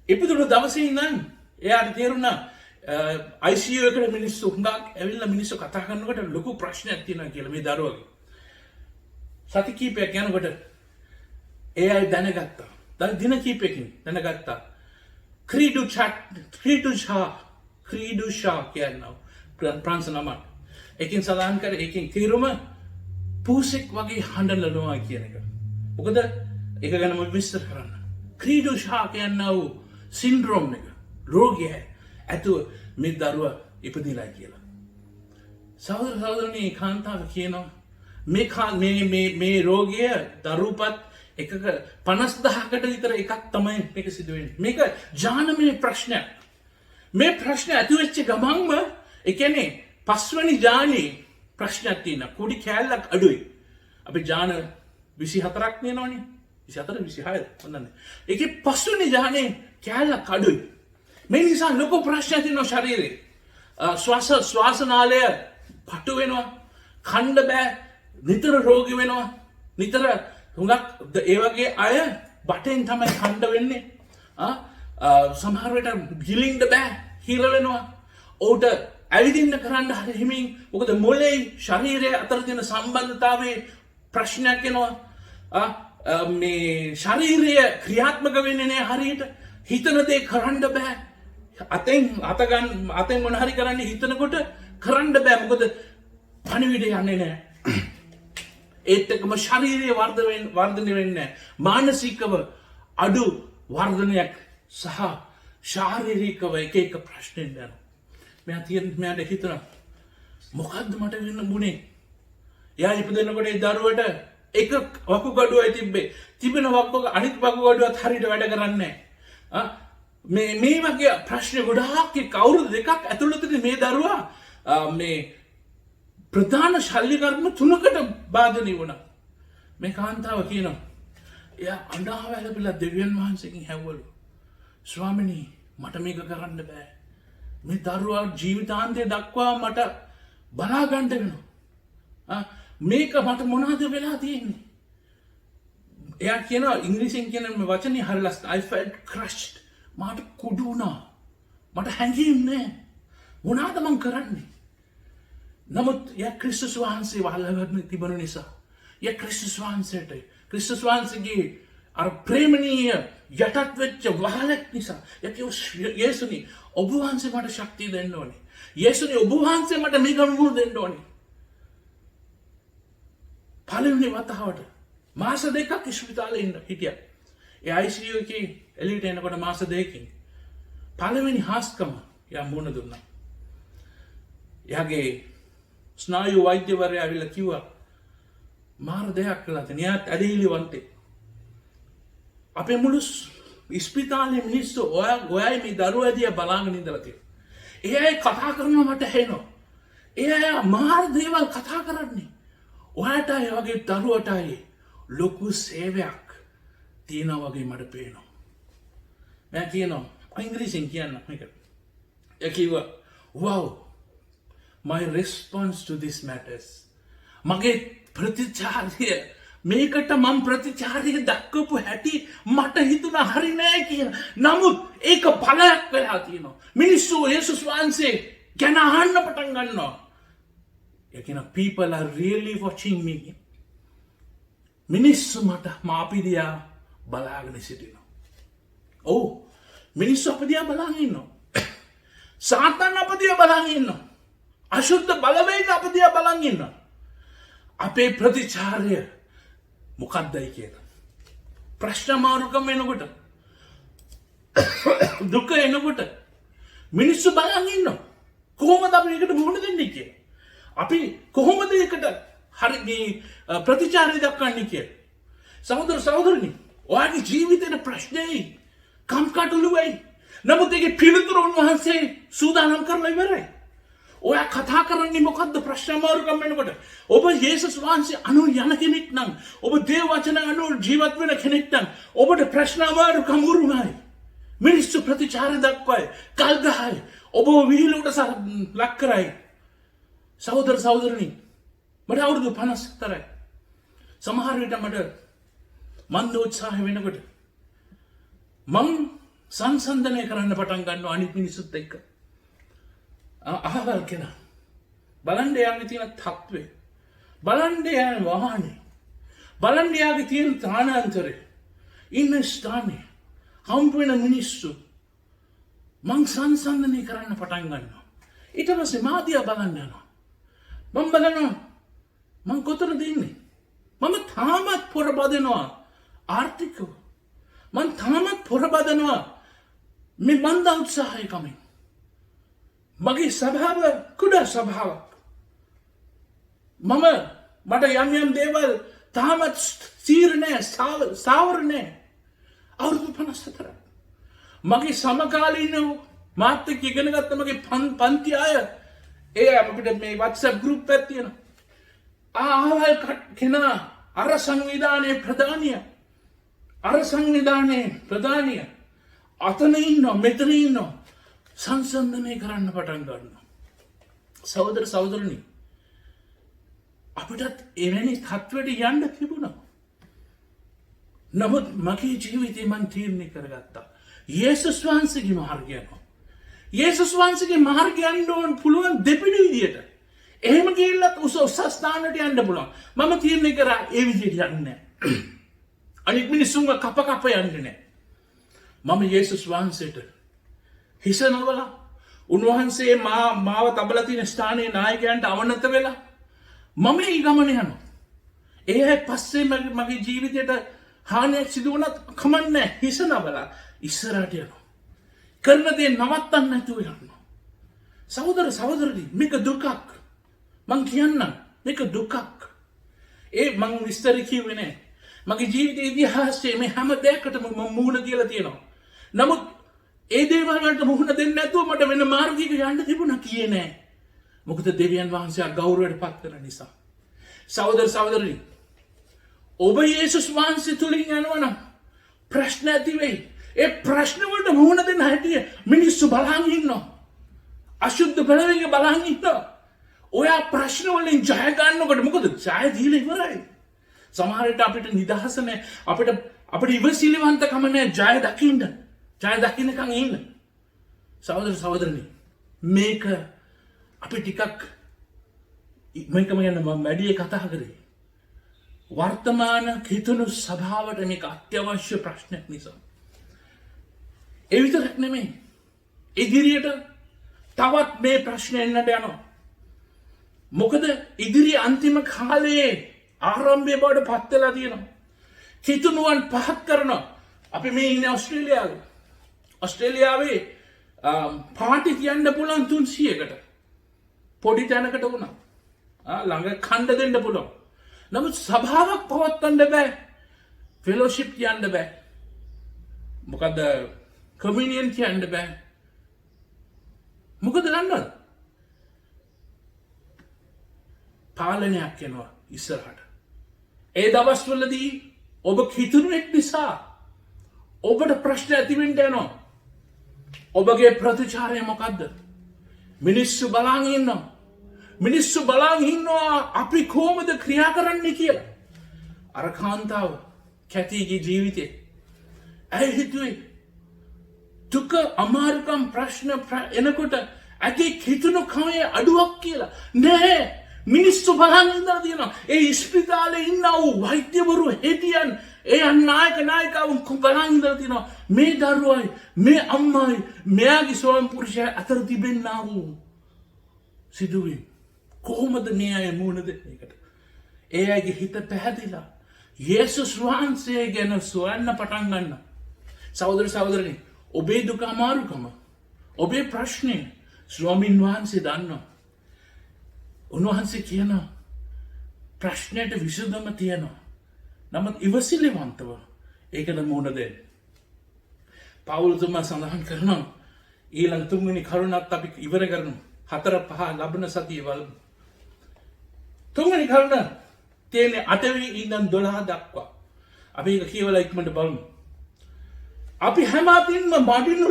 ඉපදුණු දවසේ ඉඳන් එයාට තේරුණා ICU එකට මිනිස්සු හුඟක් ඇවිල්ලා මිනිස්සු කතා කරනකොට ලොකු ප්‍රශ්නයක් තියෙනවා කියලා මේ දරුවගේ. සති කීපයක් යනකොට ඒ අය දැනගත්තා. දින කීපයකින් දැනගත්තා. ක්‍රීඩුෂා කියනවා. ප්‍රංශ නමක්. එකින් සඳහන් කර එකින් තීරුම පූසෙක් වගේ හඬලනවා කියන එක. මොකද ඒක ගැන මම විස්තර කරන්න. ක්‍රීඩුෂා කියනවා වූ සින්ඩ්‍රෝම් එක. රෝගය ඇතුව මේ දරුවා ඉපදිලා කියලා. සහෝදර සහෝදරනි කාන්තාව කියනවා මේ රෝගය දරුපත් එකක 50,000කට විතර එකක් තමයි මේක සිදු වෙන්නේ. මේක ජානමය ප්‍රශ්නයක්. මේ ප්‍රශ්න ඇති වෙච්ච ගමන්ම ඒ කියන්නේ පස්වෙනි ජානේ ප්‍රශ්නයක් තියෙනවා. කුඩි කෑල්ලක් අඩුයි. අපි ජාන 24ක් නේනවනේ. 24 26ද මොනන්නේ. ඒකේ පස්වෙනි ජානේ කෑල්ලක් අඩුයි. මේ නිසා ලොකු ප්‍රශ්නයක් තියෙනවා ශරීරේ. ශ්වාසනාලය පටු වෙනවා. කණ්ඩ බෑ. නිතර රෝගී වෙනවා. නිතර හුඟක් ඒ වගේ අය බටෙන් තමයි කණ්ඩ වෙන්නේ. සමහර වෙලට ගිලින්න බෑ. හිර වෙනවා. ඔහුට ඇවිදින්න කරන්න හරි හිමින් මොකද මොලේ ශරීරය අතර තියෙන සම්බන්ධතාවයේ ප්‍රශ්නයක් එනවා. මේ ශරීරය ක්‍රියාත්මක වෙන්නේ නැහැ හරියට. හිතන දේ කරන්න බෑ. අතෙන් මොන හරි කරන්න හිතනකොට කරන්න බෑ. මොකද පණිවිඩය යන්නේ නැහැ. ඒත් එක්කම ශරීරයේ වර්ධනය වෙන්නේ නැහැ. මානසිකව අඩු වර්ධනයක් සහ ශාරීරිකව එක ප්‍රශ්නෙන් යනවා. මෙයාට හිතනවා මොකද්ද මට වෙන්න මුනේ? එයා ඉපදෙනකොට ඒ දරුවට එක වකුගඩුවයි තිබෙන අනිත් වකුගඩුවත් හරියට වැඩ කරන්නේ නැහැ. මේ වගේ ප්‍රශ්න ගොඩාක් අවුරුදු දෙකක් ඇතුළතදී මේ දරුවා මේ ප්‍රධාන ශල්‍යකර්ම 3කට බාධනය වුණා. මේ කාන්තාව කියනවා එයා අඬා වැළපෙලා දෙවියන් වහන්සේගෙන් හැව්වලු. ස්වාමිනී මට මේක කරන්න බෑ. මේ දරුවා ජීවිතාන්තය දක්වා මට බලා ගන්න වෙනවා. මේක මට මොනවද වෙලා තියෙන්නේ? එයා කියනවා ඉංග්‍රීසියෙන් කියන මේ වචනේ හරිය ලස්සනයි. I felt crushed. මට කුඩු වුණා. මට හැංගීම් නෑ. මොනවද මං කරන්නේ? නමුත් යා ක්‍රිස්තුස් වහන්සේ වහලගන්න තිබුණ නිසා යා ක්‍රිස්තුස් වහන්සේට ක්‍රිස්තුස් වහන්සේගේ අර ප්‍රේමණීය යටත් වෙච්ච වහලක් නිසා යා කිව්වා යේසුනි ඔබ වහන්සේ මට ශක්තිය දෙන්න ඕනේ. යේසුනි ඔබ වහන්සේ මට මේක මුල් දෙන්න ඕනේ. පළවෙනි වතාවට මාස දෙකක් ඉස්පිතාලේ හිටියා. ඒ ICU එකේ එළියට එනකොට මාස දෙකකින් පළවෙනි හාස්කම යා මුණ දුන්නා. යාගේ ස්නායු වෛද්‍යවරයා ඇවිල්ලා කිව්වා මාර දෙයක් කළා තියෙන. එයාත් ඇදහිලිවන්තේ. අපේ මුළු ඉස්පිතාලේ මිනිස්සු ඔයයි මේ දරුවා දිහා බලාගෙන ඉඳලා තියෙනවා. ඒ අය කතා කරනවා මට ඇහෙනවා. ඒ අය මාර දේවල් කතා කරන්නේ. ඔයාට ඒ වගේ දරුවටයි ලොකු සේවයක් තියෙනවා වගේ මට පේනවා. මම කියනවා ඉංග්‍රීසියෙන් කියන්න මේක. ඒ කිව්වා wow my response to this matters. මගේ ප්‍රතිචාරය මේකට මම ප්‍රතිචාරය දක්වපු හැටි මට හිතුණා හරි නෑ කියලා. නමුත් ඒක බලයක් වෙලා තියෙනවා. මිනිස්සු යේසුස් වහන්සේ ගැන අහන්න පටන් ගන්නවා. ඒ කියන people are really watching me. මිනිස්සු මට මාපිදියා බලාගෙන සිටිනවා. ඔව් මිනිස්සු අපදියා බලාගෙන ඉන්නවා. සාතන් අපදියා බලාගෙන ඉන්නවා. අශුද්ධ බලවේග අපදියා බලන් ඉන්නවා. අපේ ප්‍රතිචාරය මොකක්දයි කියලා. ප්‍රශ්න මාරුකම් එනකොට දුක එනකොට මිනිස්සු බලන් ඉන්නවා. කොහොමද අපි ඒකට මුහුණ දෙන්නේ කියලා. අපි කොහොමද ඒකට හරි ප්‍රතිචාරය දක්වන්නේ කියලා. සහෝදර සහෝදරනි ඔයාගේ ජීවිතේ ප්‍රශ්නේ කම්කටොළු වෙයි. නමුත් ඒකේ පිළිතුර උන්වහන්සේ සූදානම් කරලා ඉවරයි. ඔයා කතා කරන්නේ මොකද්ද ප්‍රශ්න මාරුකම් වෙනකොට? ඔබ යේසුස් වහන්සේ අනුව යන කෙනෙක් නම්, ඔබ දේව වචන අනුව ජීවත් වෙන කෙනෙක් නම්, ඔබට ප්‍රශ්න මාරුකම් වුරුනායි. මිනිස්සු ප්‍රතිචාර දක්වයි, කල් ගහයි, ඔබ විහිළුවට ලක් කරයි. සහෝදර සහෝදරනි, මට අවුරුදු 50තරයි. සමහර විට මට මන්දෝත්සාහ වෙනකොට මං සංසන්දනය කරන්න පටන් ගන්නවා අනිත් මිනිස්සුත් එක්ක. අහවල් කෙනා. බලන්න එයාගේ තියෙන තත්ත්වය. බලන්න එයාගේ වාහනේ. බලන්න එයාගේ තියෙන තානාන්තරය. ඉන්න ස්ථානය. හම්බ වෙන මිනිස්සු. මං සංසන්දනය කරන්න පටන් ගන්නවා. ඊට පස්සේ මා දිහා බලන්න යනවා. මම බලනවා මං කොතනද ඉන්නේ? මම තාමත් පොරබදනවා ආර්ථිකව. මං තාමත් පොරබදනවා මේ මන්ද උත්සාහය කමින්. මගේ ස්වභාව කුඩා ස්වභාවක්. මට යම් දේවල් තාමත් ස්ථීර නෑ, ස්ථාවර නෑ. අවුරුදු 54. මගේ සමකාලීනව මාත් එක්ක ඉගෙන ගත්ත මගේ පන්ති අය ඒ අපිට මේ WhatsApp group එකක් තියෙනවා. ආවල් කෙනා අර සංවිධානයේ ප්‍රධානිය අතන ඉන්නවා, මෙතන ඉන්නවා. සංසන්දනය කරන්න පටන් ගන්නවා. සහෝදර සහෝදරනි, අපිටත් එවැනි තත්ත්වයට යන්න තිබුණා. නමුත් මගේ ජීවිතේ මං තීරණය කරගත්තා. යේසුස් වහන්සේගේ මාර්ගය යනවා. යේසුස් වහන්සේගේ මාර්ගය යන්න ඕන පුළුවන් දෙපිඩි විදියට. එහෙම ගිහිල්ලත් උස ස්ථානට යන්න පුළුවන්. මම තීරණය කරා ඒ විදියට යන්නේ නැහැ. අනිත් මිනිස්සුන්ව කප යන්නේ නැහැ. මම යේසුස් වහන්සේට හිස නවලා උන්වහන්සේ මාව තබලා තියෙන ස්ථානයේ නායකයන්ට අවනත වෙලා මම මේ ගමන යනවා. ඒ පස්සේ මගේ ජීවිතයට හානියක් සිදු වුණත් කමන්නේ හිස නවලා ඉස්සරහට යනවා. කරන දේ නවත්තන්න නැතුව යනවා. සහෝදර සහෝදරනි, මේක දුකක්. මං කියන්නම් මේක දුකක්. ඒ මං විස්තර කිව්වේ නෑ. මගේ ජීවිතයේ ඉතිහාසයේ මේ හැම දෙයකටම මම මුහුණ දීලා තියෙනවා. නමුත් ඒ දේවල් වලට මුහුණ දෙන්නේ නැතුව මට වෙන මාර්ගයක යන්න තිබුණා කියේ නෑ. මොකද දෙවියන් වහන්සේ ගෞරවයට පත් කරන නිසා. සහෝදර සහෝදරනි, ඔබ යේසුස් වහන්සේ තුලින් යනවනම් ප්‍රශ්න ඇති වෙයි. ඒ ප්‍රශ්න වලට මුහුණ දෙන්න හැටිය මිනිස්සු බලන් ඉන්නවා. අශුද්ධ බලවේග බලන් ඉන්නවා. ඔයා ප්‍රශ්න වලින් ජය ගන්නකොට මොකද ජය දීලා ඉවරයි. සමහර විට අපිට නිදහස නැහැ. අපිට ඉවසිලිවන්තකම නැහැ ජය දකින්න. ජය දකින්නකන් ඉන්න. සහෝදර සහෝදරනි, මේක අපි ටිකක් මේකම යන මම වැඩි කතා කරේ. වර්තමාන කිතුණු සභාවට මේක අත්‍යවශ්‍ය ප්‍රශ්නයක් නිසා. ඒ විතරක් නෙමෙයි. ඉදිරියට තවත් මේ ප්‍රශ්න එන්නට යනවා. මොකද ඉදිරි අන්තිම කාලයේ ආරම්භය බවට පත් වෙලා තියෙනවා. කිතුණුවන් පහක් කරනවා. අපි මේ ඉන්නේ ඔස්ට්‍රේලියාවේ පාටි කියන්න පුළුවන් 300කට. පොඩි තැනකට වුණා. ළඟ ඛණ්ඩ දෙන්න පුළුවන්. නමුත් සභාවක් පවත්වන්න බෑ. ෆෙලෝෂිප් කියන්න බෑ. මොකද කමියුනියන් කියන්න බෑ. මොකද දන්නවද? පාලනයක් යනවා ඉස්සරහට. ඒ දවස්වලදී ඔබ කිතුණුවෙක් නිසා ඔබට ප්‍රශ්න ඇති වෙන්න යනවා. ඔබගේ ප්‍රතිචාරය මොකද්ද? මිනිස්සු බලන් ඉන්නවා. මිනිස්සු බලන් ඉන්නවා අපි කොහොමද ක්‍රියා කරන්නේ කියලා. අර කාන්තාව කැතිගේ ජීවිතේ ඇයි හිතුවේ දුක අමාරුකම් ප්‍රශ්න එනකොට ඇගේ කිතුණු කමේ අඩුවක් කියලා නෑ. මිනිස්සු බලන් ඉඳලා තියෙනවා. ඒ ඉස්පිතාලේ ඉන්න වූ වෛද්‍යවරු හෙටියන් ඒ නායකවුන් බලන් ඉඳලා තියෙනවා. මේ දරුවයි මේ අම්මයි මෙයාගේ ස්වයං පුරුෂයා අතර තිබෙන්නා වූ සිදුවීම් කොහොමද මේ අය මුහුණ දෙන්නේ ඒකට? ඒ අයගේ හිත පැහැදිලා යේසුස් වහන්සේ ගැන සොයන්න පටන් ගන්න. සහෝදර සහෝදරනි, ඔබේ දුක අමාරුකම, ඔබේ ප්‍රශ්නේ ස්වාමින් වහන්සේ දන්නවා. උන්වහන්සේ කියනවා ප්‍රශ්නයට විසඳුම තියෙනවා. නමුත් ඉවසිලිවන්තව ඒකට මුහුණ දෙන්න. පවුල්තුමා සඳහන් කරනවා ඊළඟ තුන්වෙනි කරුණත් අපි ඉවර කරමු. 4-5 ලබන සතියේ බලමු. තුන්වෙනි කරුණ තියෙන්නේ 8 වෙනි ඉඳන් 12 දක්වා. අපි ඒක කියවලා ඉක්මනට බලමු. අපි හැම අතින්ම මඩිනු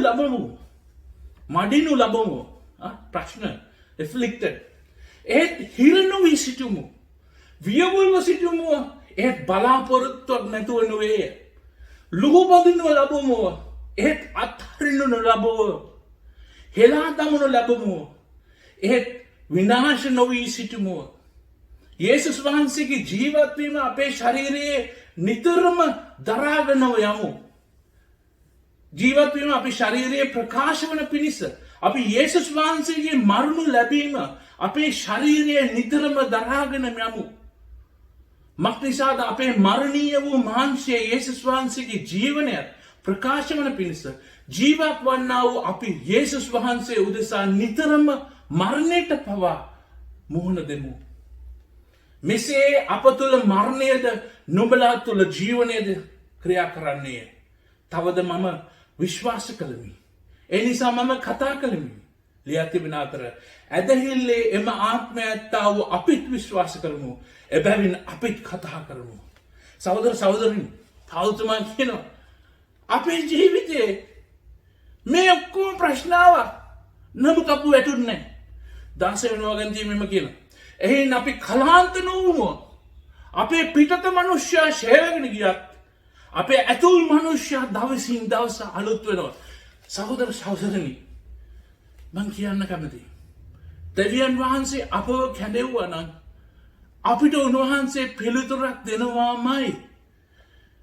ලබමු. ප්‍රශ්න afflicted. ඒත් හිරණු වී සිටුමු. වියවුල්ව සිටුමු. ඒත් බලාපොරොත්තුවක් නැතුව නොවේ. ලුහුබඳිනව ලබමු. ඒත් අත්හරිනු නොලබව. හෙලා දමනු ලබමු. එහෙත් විනාශ නොවී සිටමුව. යේසුස් වහන්සේගේ ජීවත් වීම අපේ ශරීරයේ නිතරම දරාගෙනව යමු. ජීවත් වීම අපේ ශරීරයේ ප්‍රකාශ වන පිණිස අපි යේසුස් වහන්සේගේ මරණු ලැබීම අපේ ශරීරයේ නිතරම දරාගෙන යමු. මක්නිසාද අපේ මරණීය වූ මාංශය යේසුස් වහන්සේගේ ජීවනය ප්‍රකාශ වන පිණිස ජීවත් වන්නා වූ අපි යේසුස් වහන්සේ උදෙසා නිතරම මරණයට පවා මුහුණ දෙමු. මෙසේ අප තුළ මරණයද නුඹලා තුළ ජීවනයද ක්‍රියා කරන්නේ. තවද මම විශ්වාස කළමි. එනිසා මම කතා කළමි. ලියත් තිබෙන අතර ඇදහිල්ලේ එම ආත්මය ඇත්තා වූ අපිත් විශ්වාස කරමු. එබැවින් අපිත් කතා කරමු. සහෝදර සහෝදරින් පෞතුමා කියනවා අපේ ජීවිතයේ මේ ඔක්කොම ප්‍රශ්නාව නමුත් අපු වැටුන්නේ නැහැ. 16 වෙනි වගන්තියේ මෙම කියනවා. එහෙන් අපි කලාන්ත නොවුණොත් අපේ පිටත මනුෂ්‍යයා ෂේවගෙන ගියත් අපේ ඇතුල් මනුෂ්‍යයා දවසින් දවස අලුත් වෙනවා. සහෝදර සහෝදරනි මං කියන්න කැමතියි. දෙවියන් වහන්සේ අපව කැඳෙව්වා නම් අපිට උන්වහන්සේ පිළිතුරක් දෙනවාමයි.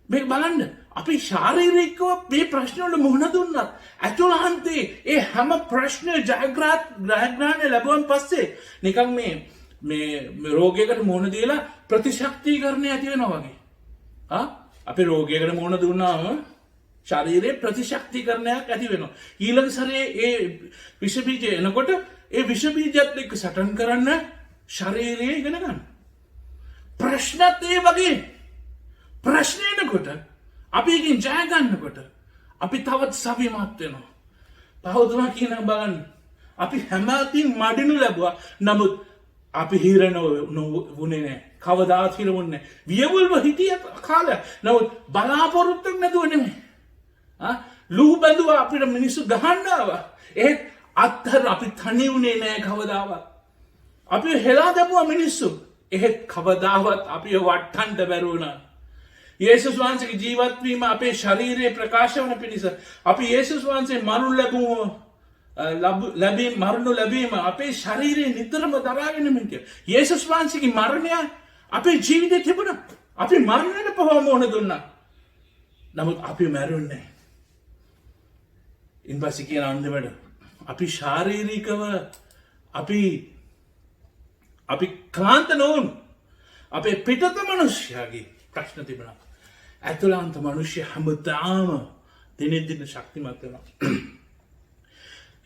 මේක බලන්න අපි ශාරීරිකව මේ ප්‍රශ්නවලට මුහුණ දුන්නත් ඇතුළාන්තේ ඒ හැම ප්‍රශ්න ජයග්‍රහණය ලැබුවන් පස්සේ නිකන් මේ රෝගයකට මුහුණ දීලා ප්‍රතිශක්තිකරණය ඇති වෙනවා වගේ. අපි රෝගයකට මුහුණ දුන්නාම ශරීරයේ ප්‍රතිශක්තිකරණයක් ඇති වෙනවා. ඊළඟ සැරේ ඒ විෂ බීජ එනකොට ඒ විෂ බීජයත් එක්ක සටන් කරන්න ශරීරය ඉගෙන ගන්න. ප්‍රශ්නත් ඒ වගේ. ප්‍රශ්න එනකොට අපි එකෙන් ජය ගන්නකොට අපි තවත් සවිමත් වෙනවා. පහවතුමා කියන බලන්න අපි හැම අතින් මඩිනු ලැබුවා. නමුත් අපි හිර වුණේ නැහැ. කවදාත් හිර වුණේ නැහැ. වියවුල්ව හිටිය කාලය. නමුත් බලාපොරොත්තුක් නැතුව නෙමෙයි. ලූ බැඳුවා අපිට මිනිස්සු ගහන්න ආවා. ඒත් අත්තර අපි තනි වුණේ නැහැ කවදාවත්. අපි හෙලා දැමුවා මිනිස්සු. එහෙත් කවදාවත් අපි වට්ටන්න බැරි වුණා. යේසුස් වහන්සේගේ ජීවත් වීම අපේ ශරීරයේ ප්‍රකාශ වන පිණිස අපි යේසුස් වහන්සේ මරණු ලැබීම අපේ ශරීරයේ නිතරම දරාගෙන ඉන්න කියලා. යේසුස් වහන්සේගේ මරණය අපේ ජීවිතේ තිබුණා. අපි මරණයට පවා මුහුණ දුන්නා. නමුත් අපි මැරුන්නේ නැහැ. ඉන්පස්සේ කියන අන්තිමට අපි ශාරීරිකව අපි ක්ලාන්ත නොවුණු. අපේ පිටත මනුෂ්‍යයාගේ ප්‍රශ්න තිබුණා. ඇතුළාන්ත මනුෂ්‍ය හැමදාම දිනෙන් දින ශක්තිමත් වෙනවා.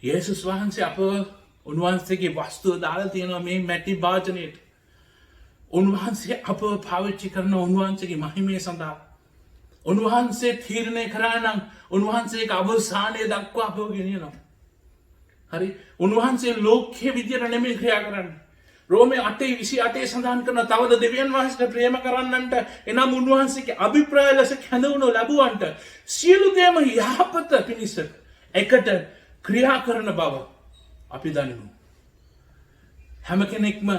යේසුස් වහන්සේ අප උන්වහන්සේගේ වස්තුව දාලා තියෙනවා මේ මැටි භාජනයට. උන්වහන්සේ අපව පාවිච්චි කරන උන්වහන්සේගේ මහිමය සඳහා. උන්වහන්සේ තීරණය කරා නම් උන්වහන්සේගේ අවසානය දක්වා අපව ගෙනියනවා. හරි උන්වහන්සේ ලෝකයේ විදියට නෙමෙයි ක්‍රියා කරන්නේ. රෝමේ 8:28 සඳහන් කරන තවද දෙවියන් වහන්සේට ප්‍රේම කරන්නන්ට එනම් උන්වහන්සේගේ අභිප්‍රාය ලෙස කැඳවුණු ලැබුවන්ට සියලු දේම යහපත පිණිස එකට ක්‍රියා කරන බව අපි දනිමු. හැම කෙනෙක්ම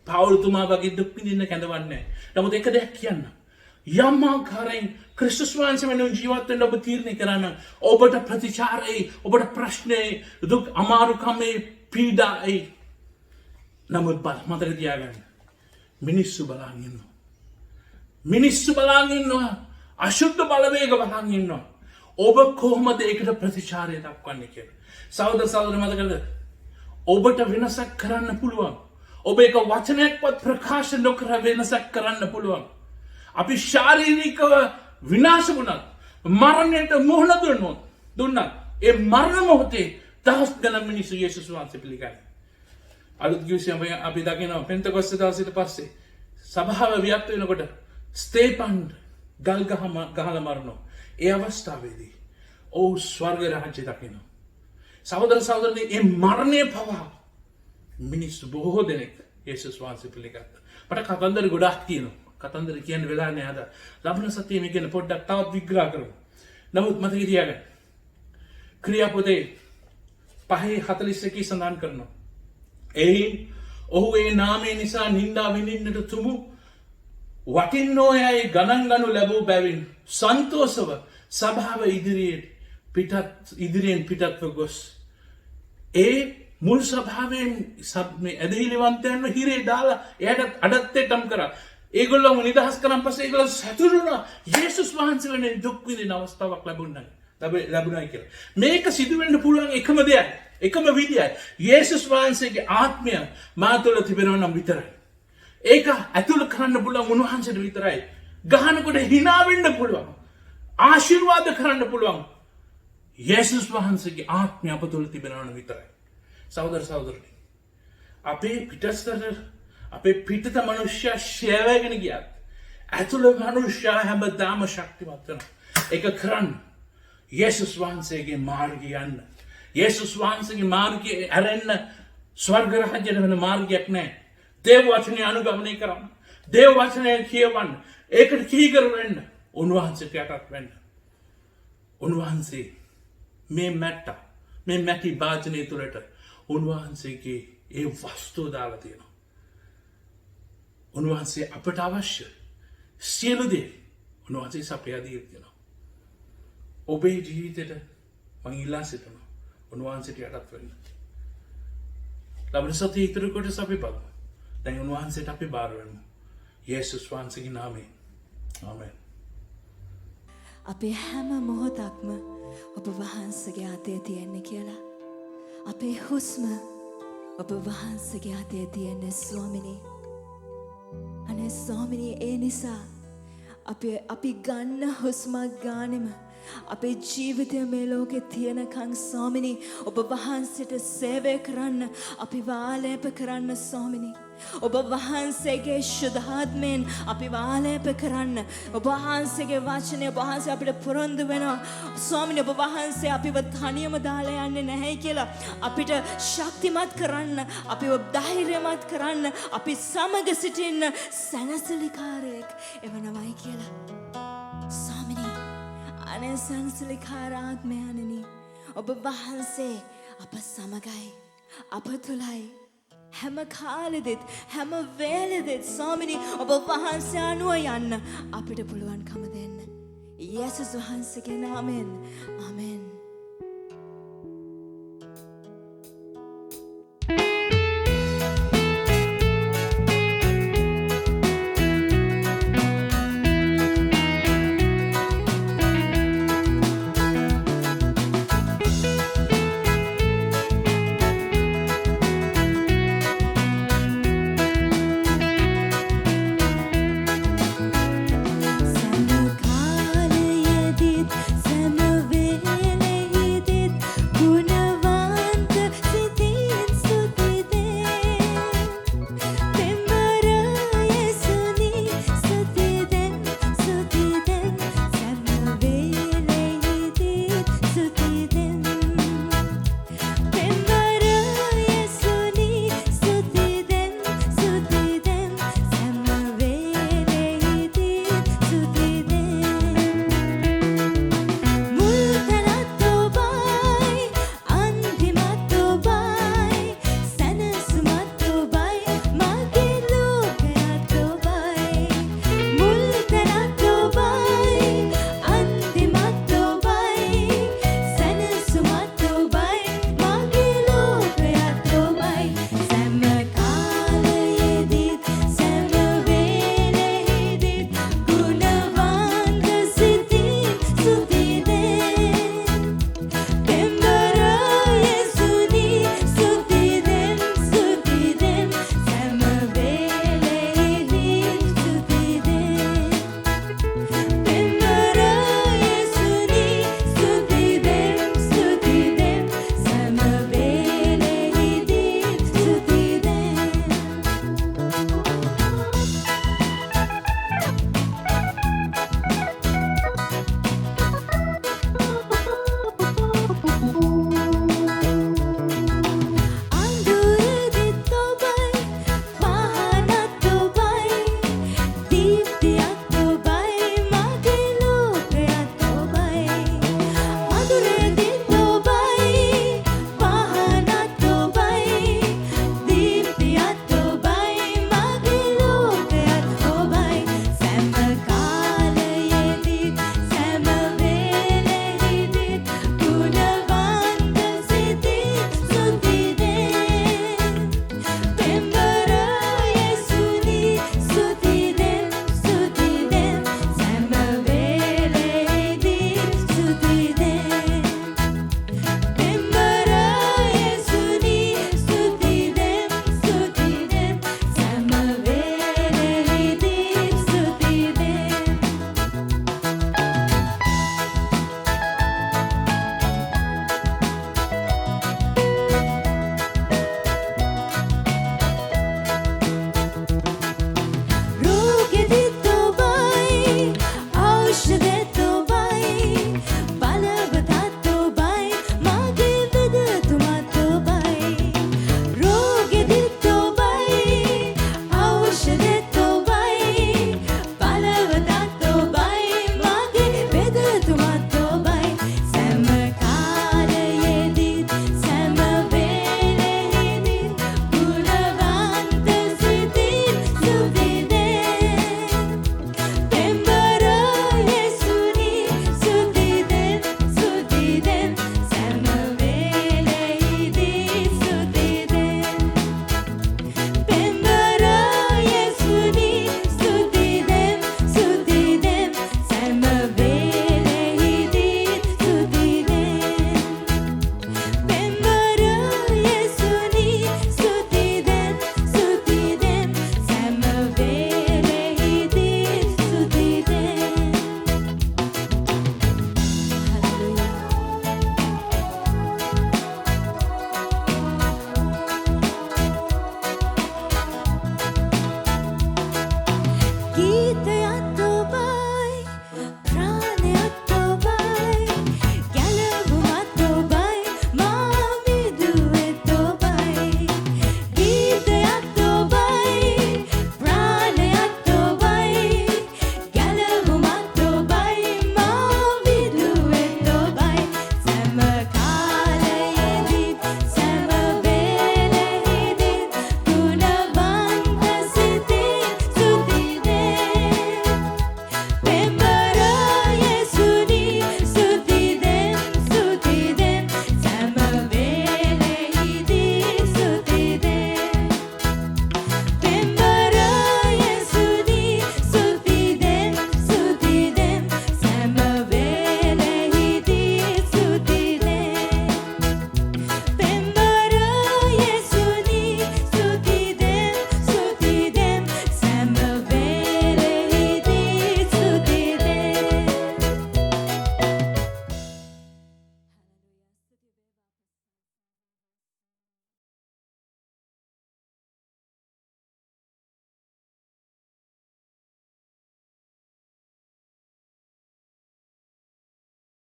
පවුල්තුමා වගේ දුක් විඳින්න කැඳවන්නේ. නමුත් එක දෙයක් කියන්න. යම් ආකාරයෙන් ක්‍රිස්තුස් වහන්සේ වෙනුවෙන් ජීවත් වෙන්න ඔබ තීරණය කරා නම් ඔබට ප්‍රතිචාරයි, ඔබට ප්‍රශ්නේ, දුක් අමාරුකමේ පීඩායි. නමුත් මතක තියාගන්න මිනිස්සු බලන් ඉන්නවා. මිනිස්සු බලන් ඉන්නවා. අශුද්ධ බලවේග බලන් ඉන්නවා. ඔබ කොහොමද ඒකට ප්‍රතිචාරය දක්වන්නේ කියලා. සහෝදර සහෝදරි මතකද? ඔබට වෙනසක් කරන්න පුළුවන්. ඔබ එක වචනයක්වත් ප්‍රකාශ නොකර වෙනසක් කරන්න පුළුවන්. අපි ශාරීරිකව විනාශ වුණත් මරණයට මුහුණ දුන්නත් ඒ මරණ මොහොතේ දහස් ගණන් මිනිස්සු යේසුස් වහන්සේ පිළිගන්නේ. අලුත් කිව්වම අපි දකිනවා පෙන්තකොස්ත දවසට පස්සේ සභාව ව්‍යාප්ත වෙනකොට ස්තේපන් ගල් ගහලා මරනවා. ඒ අවස්ථාවේදී ඔව් ස්වර්ග රාජ්‍ය දකිනවා. සහෝදර සහෝදරනි මේ මරණය පවා මිනිස්සු බොහෝ දෙනෙක් යේසුස් වහන්සේ පිළිගත්තා. මට කතන්දර ගොඩාක් තියෙනවා. කතන්දර කියන්න වෙලා නෑ අද. ලබන සතියේ මේ ගැන පොඩ්ඩක් තවත් විග්‍රහ කරමු. නමුත් මතක තියාගන්න. ක්‍රියාපොතේ 5:41 සඳහන් කරනවා. එයින් ඔහු ඒ නාමය නිසා නින්දා විඳින්නට තුමු වටින්නෝ යයි ගණන් ගනු ලැබූ බැවින් සන්තෝෂව සභාව ඉදිරියෙන් පිටත්ව ගොස් ඒ මුල් සභාවෙන් මේ ඇදහිලිවන්තයන්ව හිරේ දාලා එයාට අඩත්තේටම් කරා. ඒගොල්ලෝ නිදහස් කරන් පස්සේ ඒගොල්ලෝ සතුටුුණා. යේසුස් වහන්සේ වෙන දුක් විඳින අවස්ථාවක් ලැබුණයි කියලා. මේක සිදු වෙන්න පුළුවන් එකම දෙයක්. එකම විදියයි. යේසුස් වහන්සේගේ ආත්මය මා තුළ තිබෙනවා නම් විතරයි. ඒක ඇතුළ කරන්න පුළුවන් උන්වහන්සේට විතරයි. ගහනකොට hina වෙන්න පුළුවන්. ආශිර්වාද කරන්න පුළුවන්. යේසුස් වහන්සේගේ ආත්මය අප තුළ තිබෙනවා නම් විතරයි. සහෝදර සහෝදරනි, අපේ පිටස්තර අපේ පිටත මනුෂ්‍යයා ශේවගෙන ගියත් ඇතුළ මනුෂ්‍යයා හැමදාම ශක්තිමත් වෙනවා. ඒක කරන්න යේසුස් වහන්සේගේ මාර්ගය යන්න. යේසුස් වහන්සේගේ මාර්ගය ඇරෙන්න ස්වර්ග රාජ්‍යයට වෙන මාර්ගයක් නැහැ. දේව වචනය අනුගමනය කරන්න. දේව වචනය කියවන්න. ඒකට කීකරු වෙන්න. උන්වහන්සේට යටත් වෙන්න. උන්වහන්සේ මේ මැටි භාජනය තුළට උන්වහන්සේගේ ඒ වස්තුව දාලා තියෙනවා. උන්වහන්සේ අපට අවශ්‍ය සියලු දේ උන්වහන්සේ සපයා දී තියෙනවා. ඔබේ ජීවිතයට මං ඉල්ලා සිටිනවා උන්වහන්සේට යටත් වෙන්න. ලබන සතියේ ඉතුරු කොටස අපි බලමු. දැන් උන්වහන්සේට අපි බාර වෙමු. යේසුස් වහන්සේගේ නාමයෙන්. ආමෙන්. අපේ හැම මොහොතක්ම ඔබ වහන්සේගේ අතේ තියෙන්නේ කියලා. අපේ හුස්ම ඔබ වහන්සේගේ අතේ තියෙන්නේ ස්වාමිනී. අනේ ස්වාමිනී, ඒ නිසා අපි ගන්න හුස්මක් ගානෙම අපේ ජීවිතය මේ ලෝකේ තියෙනකන් ස්වාමිනී ඔබ වහන්සේට සේවය කරන්න අපි වාලේප කරන්න ස්වාමිනී. ඔබ වහන්සේගේ ශුද්ධාත්මයෙන් අපි වාලේප කරන්න. ඔබ වහන්සේගේ වචනය ඔබ වහන්සේ අපිට පුරොන්දු වෙනවා ස්වාමිනී. ඔබ වහන්සේ අපිව තනියම දාලා යන්නේ නැහැ කියලා අපිට ශක්තිමත් කරන්න, අපිව ධෛර්යමත් කරන්න, අපි සමග සිටින්න සැනසෙලිකාරයෙක් එවනවයි කියලා ස්වාමිනී. අනේ සැනසෙලිකාරාත්මයන්නි, ඔබ වහන්සේ අප සමගයි, අප තුලයි. හැම කාලෙදෙත් හැම වේලෙදෙත් ස්වාමිනී ඔබ වහන්සේ අනුව යන්න අපිට පුළුවන්කම දෙන්න. යේසුස් වහන්සේගේ නාමයෙන් ආමෙන්.